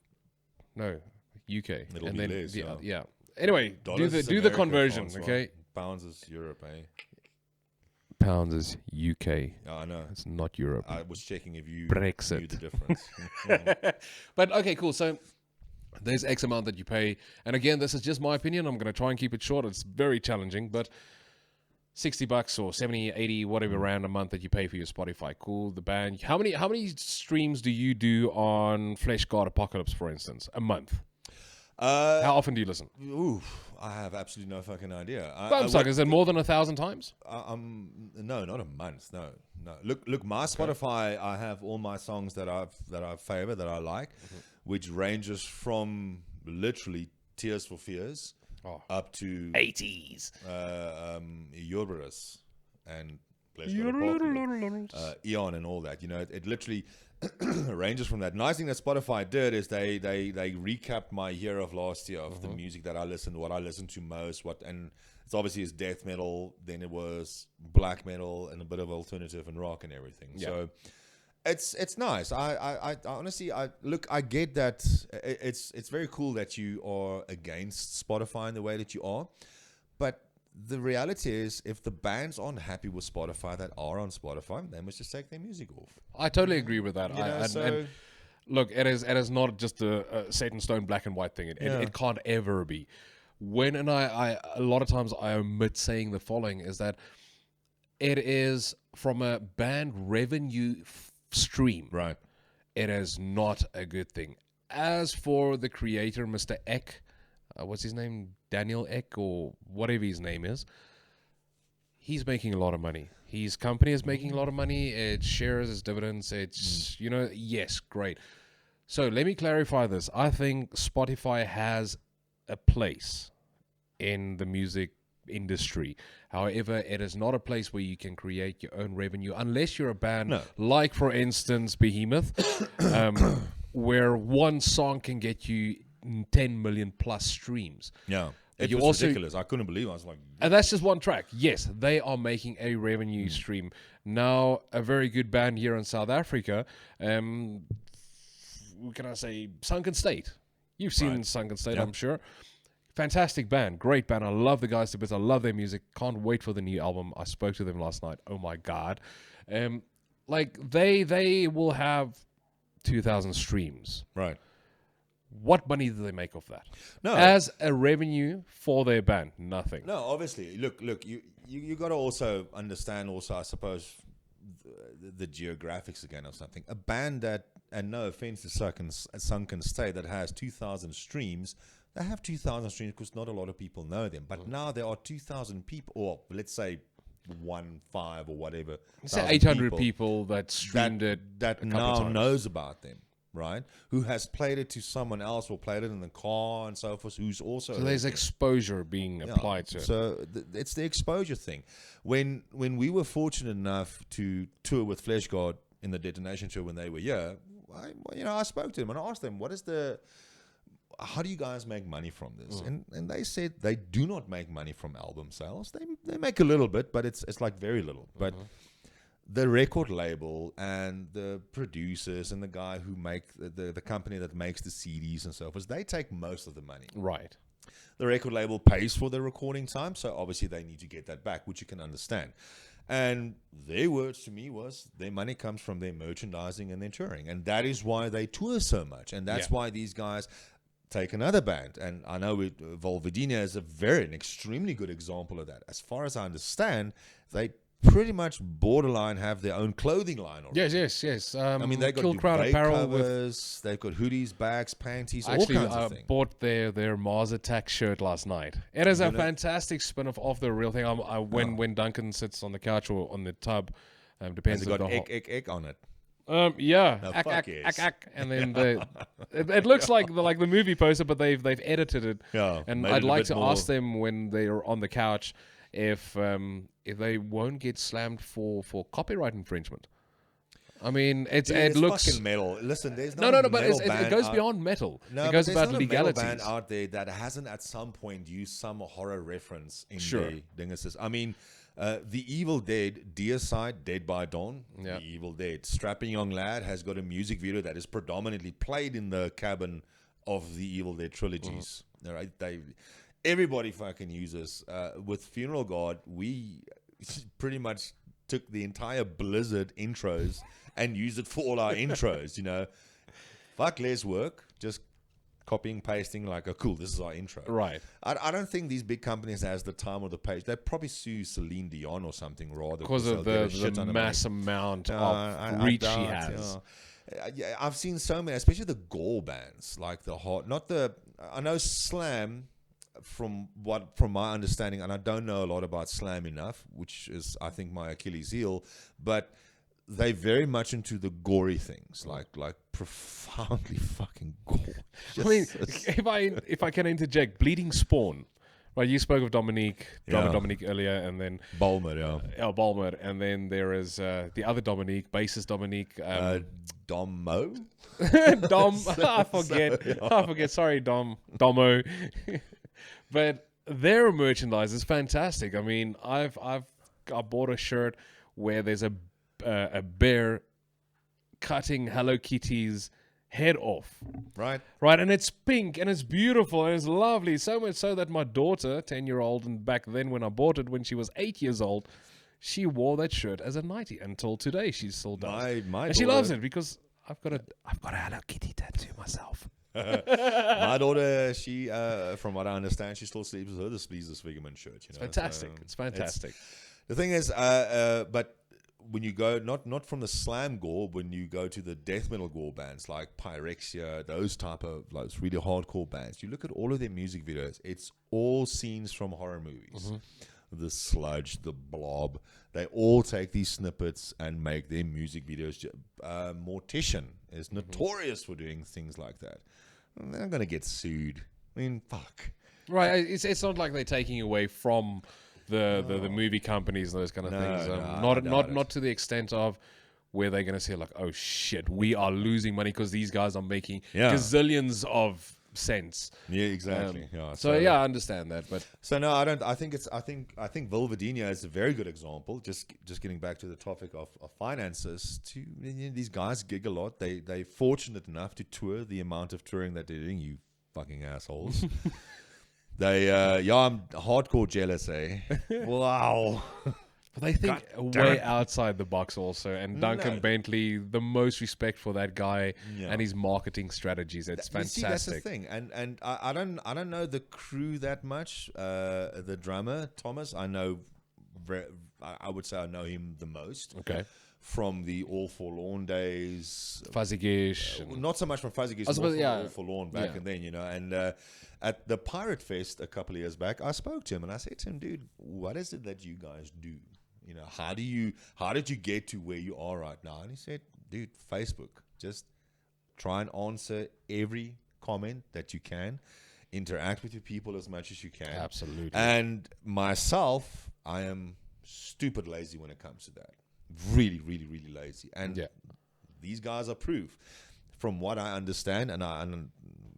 [SPEAKER 2] UK.
[SPEAKER 3] It'll be less.
[SPEAKER 2] Yeah. Anyway, do the conversion, okay?
[SPEAKER 3] Pounds is Europe, eh?
[SPEAKER 2] Pounds is UK.
[SPEAKER 3] Yeah, I know.
[SPEAKER 2] It's not Europe.
[SPEAKER 3] I was checking if you
[SPEAKER 2] Brexit.
[SPEAKER 3] knew the difference.
[SPEAKER 2] But okay, cool. So there's X amount that you pay. And again, this is just my opinion. I'm going to try and keep it short. It's very challenging, but $60 or 70, 80, whatever rand a month that you pay for your Spotify. Cool. The band. How many streams do you do on Flesh God Apocalypse, for instance, a month? How often do you listen?
[SPEAKER 3] I have absolutely no fucking idea.
[SPEAKER 2] Is it more than 1,000 times?
[SPEAKER 3] No, not a month. No. Look. My Spotify, I have all my songs that I favor, that I like, which ranges from literally Tears for Fears up to
[SPEAKER 2] 80s,
[SPEAKER 3] Eurus and Eon and all that. It literally ranges from that. Nice thing that Spotify did is they recapped my year of last year of the music that I listened, what I listened to most, and it's obviously death metal, then it was black metal and a bit of alternative and rock and everything.
[SPEAKER 2] Yeah.
[SPEAKER 3] So it's nice. I honestly, I get that. It's very cool that you are against Spotify in the way that you are, but the reality is, if the bands aren't happy with Spotify that are on Spotify, they must just take their music off.
[SPEAKER 2] I totally agree with that.
[SPEAKER 3] You know,
[SPEAKER 2] And look, it is not just a set in stone black and white thing. It can't ever be. And I a lot of times I omit saying the following is that it is from a band revenue stream.
[SPEAKER 3] Right.
[SPEAKER 2] It is not a good thing. As for the creator, Mr. Eck, what's his name? Daniel Eck or whatever his name is. He's making a lot of money. His company is making a lot of money. It shares its dividends. It's, yes, great. So let me clarify this. I think Spotify has a place in the music industry. However, it is not a place where you can create your own revenue unless you're a band like, for instance, Behemoth, where one song can get you 10 million plus streams.
[SPEAKER 3] Yeah. It
[SPEAKER 2] You
[SPEAKER 3] was
[SPEAKER 2] also-
[SPEAKER 3] ridiculous. I couldn't believe it. I was like,
[SPEAKER 2] And that's just one track. Yes, they are making a revenue stream. Now, a very good band here in South Africa, what can I say? Sunken State. You've seen Sunken State, I'm sure. Fantastic band. Great band. I love the guys to bits. I love their music. Can't wait for the new album. I spoke to them last night. Oh, my God. They will have 2,000 streams.
[SPEAKER 3] right.
[SPEAKER 2] What money do they make off that?
[SPEAKER 3] No.
[SPEAKER 2] As a revenue for their band, nothing.
[SPEAKER 3] No, obviously. Look, you got to also understand also, I suppose, the geographics again or something. A band that, and no offense to Sunken State, that has 2,000 streams, they have 2,000 streams because not a lot of people know them. But now there are 2,000 people, or let's say 1.5 or whatever.
[SPEAKER 2] Say
[SPEAKER 3] 1,000
[SPEAKER 2] 800 people that streamed it
[SPEAKER 3] that
[SPEAKER 2] a couple
[SPEAKER 3] now
[SPEAKER 2] times.
[SPEAKER 3] knows about them, right? Who has played it to someone else or played it in the car and so forth, who's also...
[SPEAKER 2] So there's exposure being applied to it.
[SPEAKER 3] So it's the exposure thing. When we were fortunate enough to tour with Flesh God in the Detonation Show when they were here, I spoke to them and I asked them, how do you guys make money from this? And they said they do not make money from album sales. They make a little bit, but it's like very little. But the record label and the producers and the guy who make the company that makes the CDs and so forth, they take most of the money.
[SPEAKER 2] Right.
[SPEAKER 3] The record label pays for the recording time, so obviously they need to get that back, which you can understand. And their words to me was their money comes from their merchandising and their touring. And that is why they tour so much. And that's why these guys take another band. And I know Volvodina is an extremely good example of that. As far as I understand, they pretty much borderline have their own clothing line already.
[SPEAKER 2] Yes.
[SPEAKER 3] I mean, they got
[SPEAKER 2] Kill Crowd
[SPEAKER 3] duvet
[SPEAKER 2] apparel
[SPEAKER 3] covers, they've got hoodies, bags, panties,
[SPEAKER 2] Actually,
[SPEAKER 3] all kinds
[SPEAKER 2] I
[SPEAKER 3] of things.
[SPEAKER 2] bought their Mars Attack shirt last night. It is a fantastic spin-off of the real thing. When Duncan sits on the couch or on the tub, depends
[SPEAKER 3] It's
[SPEAKER 2] on
[SPEAKER 3] got
[SPEAKER 2] the
[SPEAKER 3] egg on it.
[SPEAKER 2] yeah,
[SPEAKER 3] No,
[SPEAKER 2] ack,
[SPEAKER 3] fuck
[SPEAKER 2] ack,
[SPEAKER 3] yes.
[SPEAKER 2] ack, ack, and then it looks like the movie poster, but they've edited it.
[SPEAKER 3] Yeah,
[SPEAKER 2] and
[SPEAKER 3] made it
[SPEAKER 2] I'd
[SPEAKER 3] a
[SPEAKER 2] like
[SPEAKER 3] bit
[SPEAKER 2] to
[SPEAKER 3] more-
[SPEAKER 2] ask them when they're on the couch if they won't get slammed for copyright infringement. I mean,
[SPEAKER 3] Dude,
[SPEAKER 2] it
[SPEAKER 3] it's
[SPEAKER 2] looks
[SPEAKER 3] fucking metal. Listen, there's
[SPEAKER 2] no,
[SPEAKER 3] not a
[SPEAKER 2] but
[SPEAKER 3] metal
[SPEAKER 2] it
[SPEAKER 3] band
[SPEAKER 2] goes
[SPEAKER 3] out-
[SPEAKER 2] beyond metal.
[SPEAKER 3] No,
[SPEAKER 2] it
[SPEAKER 3] but
[SPEAKER 2] goes
[SPEAKER 3] there's
[SPEAKER 2] about
[SPEAKER 3] not a metal
[SPEAKER 2] legalities.
[SPEAKER 3] band out there that hasn't at some point used some horror reference in
[SPEAKER 2] Sure.
[SPEAKER 3] their dinguses. I mean, The Evil Dead, Deicide, Dead by Dawn,
[SPEAKER 2] Yeah.
[SPEAKER 3] The Evil Dead. Strapping Young Lad has got a music video that is predominantly played in the cabin of the Evil Dead trilogies. All right, everybody fucking uses. With Funeral God, we pretty much took the entire Blizzard intros and used it for all our intros, Fuck less work, just copying, pasting like, oh, cool, this is our intro.
[SPEAKER 2] Right.
[SPEAKER 3] I don't think these big companies has the time or the page. They'd probably sue Celine Dion or something rather.
[SPEAKER 2] Because of
[SPEAKER 3] they'll get a shit ton
[SPEAKER 2] the
[SPEAKER 3] of money.
[SPEAKER 2] mass amount
[SPEAKER 3] I
[SPEAKER 2] of reach
[SPEAKER 3] doubt,
[SPEAKER 2] he has.
[SPEAKER 3] Yeah, I've seen so many, especially the gore bands, like I know Slam, from my understanding, and I don't know a lot about Slam enough, which is I think my Achilles heel, but they're very much into the gory things, like profoundly fucking gore.
[SPEAKER 2] I mean, if I can interject, Bleeding Spawn. Right, you spoke of Dominique earlier, and then
[SPEAKER 3] Bulmer, yeah.
[SPEAKER 2] El Balmer, and then there is the other Dominique, bassist Dominique.
[SPEAKER 3] Domo?
[SPEAKER 2] Dom, I forget. Sorry, Domo. But their merchandise is fantastic. I mean, I bought a shirt where there's a bear cutting Hello Kitty's head off.
[SPEAKER 3] Right.
[SPEAKER 2] Right, and it's pink and it's beautiful and it's lovely. So much so that my daughter, 10-year-old, and back then when I bought it when she was 8 years old, she wore that shirt as a nightie until today. She still does,
[SPEAKER 3] My
[SPEAKER 2] and she loves it because I've got a Hello Kitty tattoo myself.
[SPEAKER 3] My daughter, she, from what I understand, she still sleeps with her this Figurement shirt. You know?
[SPEAKER 2] Fantastic!
[SPEAKER 3] So
[SPEAKER 2] it's fantastic.
[SPEAKER 3] the thing is, but when you go not from the slam gore, when you go to the death metal gore bands like Pyrexia, those type of like really hardcore bands, you look at all of their music videos. It's all scenes from horror movies. The Sludge, the Blob, they all take these snippets and make their music videos. Mortician is notorious for doing things like that. And they're going to get sued. I mean, fuck.
[SPEAKER 2] Right, it's not like they're taking away from the movie companies and those kind of things. Not to the extent of where they're going to say like, oh shit, we are losing money because these guys are making gazillions of cents.
[SPEAKER 3] Yeah, exactly.
[SPEAKER 2] So yeah, I understand that, but
[SPEAKER 3] so no, I don't. I think Vulvadinia is a very good example. Just getting back to the topic of finances. These guys gig a lot. They fortunate enough to tour the amount of touring that they're doing. You fucking assholes. I'm hardcore jealous, eh? Wow.
[SPEAKER 2] But they think way outside the box also. And Duncan Bentley, the most respect for that guy and his marketing strategies. It's fantastic.
[SPEAKER 3] See, that's the thing. And I don't know the crew that much. The drummer, Thomas, I know. I would say I know him the most.
[SPEAKER 2] Okay.
[SPEAKER 3] From the All Forlorn days.
[SPEAKER 2] Fuzzy Gish.
[SPEAKER 3] Not so much from Fuzzy Gish, more from All Forlorn back and then, you know. And at the Pirate Fest a couple of years back, I spoke to him and I said to him, dude, what is it that you guys do? You know, how did you get to where you are right now? And he said, dude, Facebook. Just try and answer every comment that you can. Interact with your people as much as you can.
[SPEAKER 2] Absolutely.
[SPEAKER 3] And myself, I am stupid lazy when it comes to that. Really, really, really lazy. And these guys are proof. From what I understand, and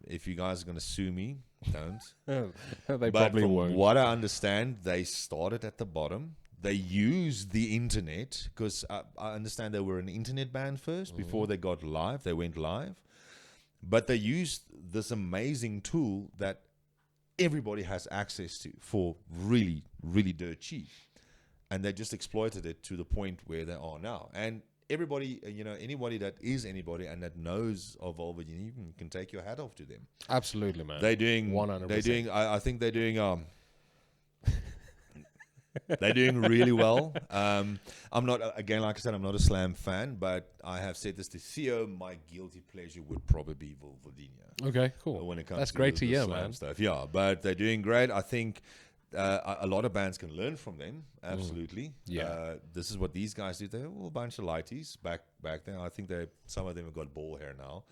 [SPEAKER 3] if you guys are going to sue me, don't.
[SPEAKER 2] They
[SPEAKER 3] but
[SPEAKER 2] probably
[SPEAKER 3] from
[SPEAKER 2] won't.
[SPEAKER 3] what I understand, they started at the bottom. They used the internet because I understand they were an internet band first before they got live. They went live. But they used this amazing tool that everybody has access to for really, really dirt cheap. And they just exploited it to the point where they are now. And everybody, anybody that is anybody and that knows of Vulvadinia, you can take your hat off to them.
[SPEAKER 2] Absolutely, man.
[SPEAKER 3] They're doing
[SPEAKER 2] 100%.
[SPEAKER 3] They're doing. I think they're doing. They're doing really well. I'm not, again, like I said, I'm not a Slam fan, but I have said this to Theo. My guilty pleasure would probably be Vulvadinia.
[SPEAKER 2] Okay, cool.
[SPEAKER 3] When it comes
[SPEAKER 2] That's
[SPEAKER 3] to
[SPEAKER 2] great to
[SPEAKER 3] the
[SPEAKER 2] hear,
[SPEAKER 3] Slam
[SPEAKER 2] man.
[SPEAKER 3] stuff. Yeah, but they're doing great. I think a lot of bands can learn from them. Absolutely.
[SPEAKER 2] Yeah.
[SPEAKER 3] This is what these guys do. They're all a bunch of lighties back then. I think some of them have got ball hair now,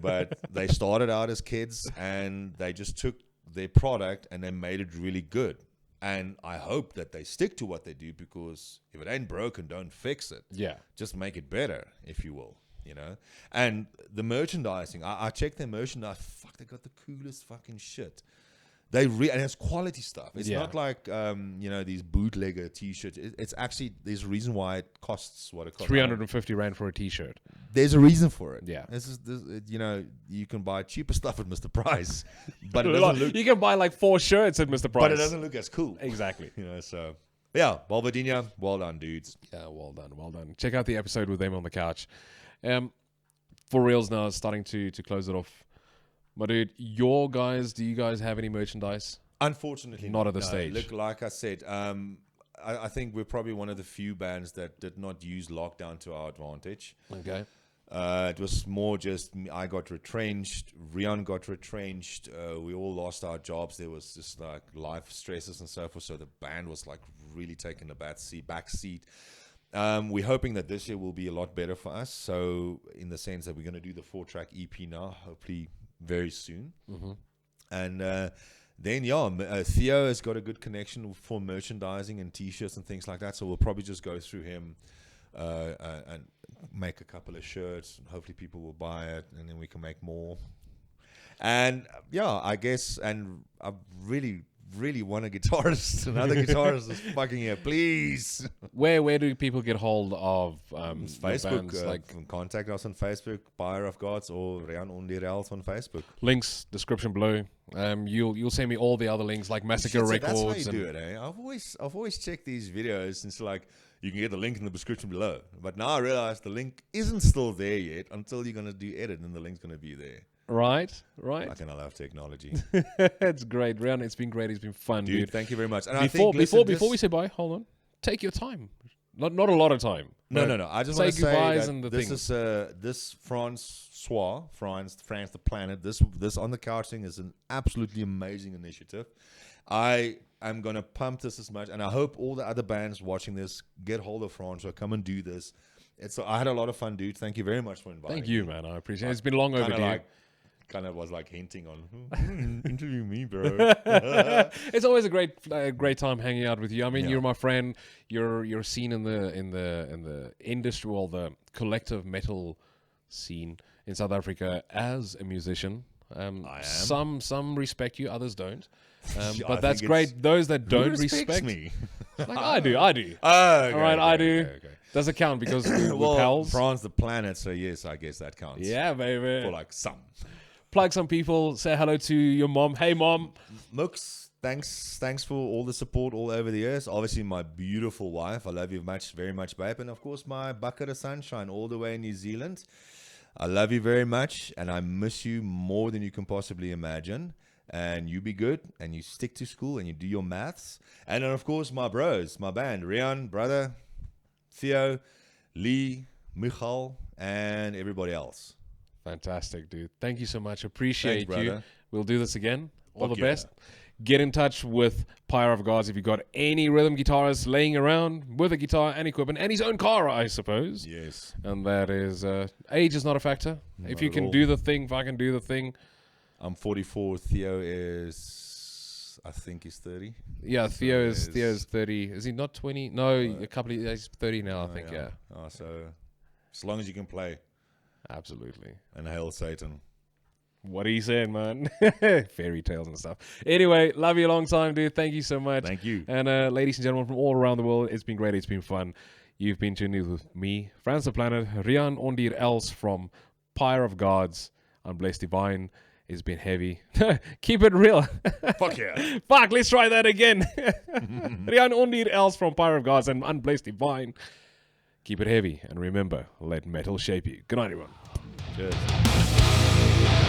[SPEAKER 3] but they started out as kids and they just took their product and they made it really good. And I hope that they stick to what they do, because if it ain't broken, don't fix it.
[SPEAKER 2] Yeah.
[SPEAKER 3] Just make it better, if you will, And the merchandising, I checked their merchandise. Fuck, they got the coolest fucking shit. And it's quality stuff. It's not like, these bootlegger T-shirts. It's actually, there's a reason why it costs what it costs.
[SPEAKER 2] 350 Rand for a T-shirt.
[SPEAKER 3] There's a reason for it.
[SPEAKER 2] Yeah.
[SPEAKER 3] This, you can buy cheaper stuff at Mr. Price, but it doesn't look.
[SPEAKER 2] You can buy like 4 shirts at Mr. Price.
[SPEAKER 3] But it doesn't look as cool.
[SPEAKER 2] Exactly.
[SPEAKER 3] So yeah, Vulvadinia, well done, dudes.
[SPEAKER 2] Yeah, well done. Check out the episode with them on the couch. For reals now, starting to close it off. My dude, do you guys have any merchandise?
[SPEAKER 3] Unfortunately,
[SPEAKER 2] not at the stage.
[SPEAKER 3] Look, like I said, I think we're probably one of the few bands that did not use lockdown to our advantage.
[SPEAKER 2] Okay.
[SPEAKER 3] It was more just I got retrenched, Riaan got retrenched, we all lost our jobs. There was just like life stresses and so forth. So the band was like really taking a back seat. We're hoping that this year will be a lot better for us. So in the sense that we're going to do the 4-track EP now, hopefully very soon. And then Theo has got a good connection for merchandising and T-shirts and things like that. So we'll probably just go through him and make a couple of shirts. Hopefully people will buy it, and then we can make more. And I guess, and I'm really, really want a guitarist. Another guitarist is fucking here, please.
[SPEAKER 2] Where do people get hold of
[SPEAKER 3] Facebook.
[SPEAKER 2] bands, like
[SPEAKER 3] Contact us on Facebook, Pyre of Gods, or Riaan Ondier on Facebook.
[SPEAKER 2] links description below. You'll send me all the other links like Massacre
[SPEAKER 3] Shit, so
[SPEAKER 2] Records.
[SPEAKER 3] that's how you do it, eh? I've always checked these videos and it's like you can get the link in the description below. But now I realize the link isn't still there yet until you're gonna do edit and the link's gonna be there.
[SPEAKER 2] Right.
[SPEAKER 3] Fucking I love technology.
[SPEAKER 2] It's great, Riaan. It's been great. It's been fun, dude.
[SPEAKER 3] Thank you very much. And
[SPEAKER 2] Before we say bye, hold on. Take your time. Not a lot of time.
[SPEAKER 3] No. I just
[SPEAKER 2] say
[SPEAKER 3] want to say
[SPEAKER 2] goodbyes
[SPEAKER 3] that
[SPEAKER 2] and the
[SPEAKER 3] this
[SPEAKER 2] things.
[SPEAKER 3] is this France the planet. This on the couch thing is an absolutely amazing initiative. I am gonna pump this as much, and I hope all the other bands watching this get hold of France or come and do this. I had a lot of fun, dude. Thank you very much for inviting.
[SPEAKER 2] Thank you, man. I appreciate it. It's been long overdue.
[SPEAKER 3] Kind of was like hinting on interview me, bro.
[SPEAKER 2] It's always a great time hanging out with you. I mean,
[SPEAKER 3] Yeah.
[SPEAKER 2] you're my friend. You're seen in the industry, well, the collective metal scene in South Africa as a musician.
[SPEAKER 3] I am.
[SPEAKER 2] Some respect you, others don't.
[SPEAKER 3] I
[SPEAKER 2] But that's
[SPEAKER 3] think
[SPEAKER 2] great. Those that
[SPEAKER 3] Who
[SPEAKER 2] don't
[SPEAKER 3] respects
[SPEAKER 2] respect
[SPEAKER 3] me.
[SPEAKER 2] like I do.
[SPEAKER 3] Oh, okay,
[SPEAKER 2] All right, I do.
[SPEAKER 3] Okay.
[SPEAKER 2] Does it count because we're
[SPEAKER 3] Well,
[SPEAKER 2] pals?
[SPEAKER 3] France the planet, so yes, I guess that counts.
[SPEAKER 2] Yeah, baby.
[SPEAKER 3] For like some.
[SPEAKER 2] Plug some people. Say hello to your mom. Hey, mom.
[SPEAKER 3] Mooks, thanks for all the support all over the years. Obviously, my beautiful wife. I love you very much, babe. And of course, my bucket of sunshine all the way in New Zealand. I love you very much, and I miss you more than you can possibly imagine. And you be good, and you stick to school, and you do your maths. And then, of course, my bros, my band, Riaan, brother, Theo, Lee, Michal, and everybody else.
[SPEAKER 2] Fantastic, dude. Thank you so much. Appreciate
[SPEAKER 3] Thanks,
[SPEAKER 2] you.
[SPEAKER 3] brother.
[SPEAKER 2] We'll do this again. All
[SPEAKER 3] Fuck
[SPEAKER 2] the
[SPEAKER 3] yeah.
[SPEAKER 2] best. Get in touch with Pyre of Gods if you've got any rhythm guitarist laying around with a guitar and equipment and his own car, I suppose.
[SPEAKER 3] Yes.
[SPEAKER 2] And that is, age is not a factor. If you
[SPEAKER 3] at
[SPEAKER 2] can
[SPEAKER 3] all.
[SPEAKER 2] do the thing, if I can do the thing.
[SPEAKER 3] I'm 44. Theo is, I think he's 30.
[SPEAKER 2] Yeah,
[SPEAKER 3] So
[SPEAKER 2] Theo's
[SPEAKER 3] is-
[SPEAKER 2] 30. Is he not 20? No, a couple of years. He's 30 now, I think, yeah.
[SPEAKER 3] Oh, so as long as you can play
[SPEAKER 2] Absolutely.
[SPEAKER 3] and hail Satan.
[SPEAKER 2] What are you saying, man? Fairy tales and stuff. Anyway, love you a long time, dude. Thank you so much.
[SPEAKER 3] Thank you.
[SPEAKER 2] And ladies and gentlemen from all around the world, it's been great. It's been fun. You've been tuned in with me, Frans the Planet, Riaan Ondier Els from Pyre of Gods. I'm Blessed Divine. It's been heavy. Keep it real.
[SPEAKER 3] Fuck yeah.
[SPEAKER 2] Fuck, let's try that again. Riaan Ondier Els from Pyre of Gods and Unblessed Divine. Keep it heavy. And remember, let metal shape you. Good night, everyone.
[SPEAKER 3] Cheers.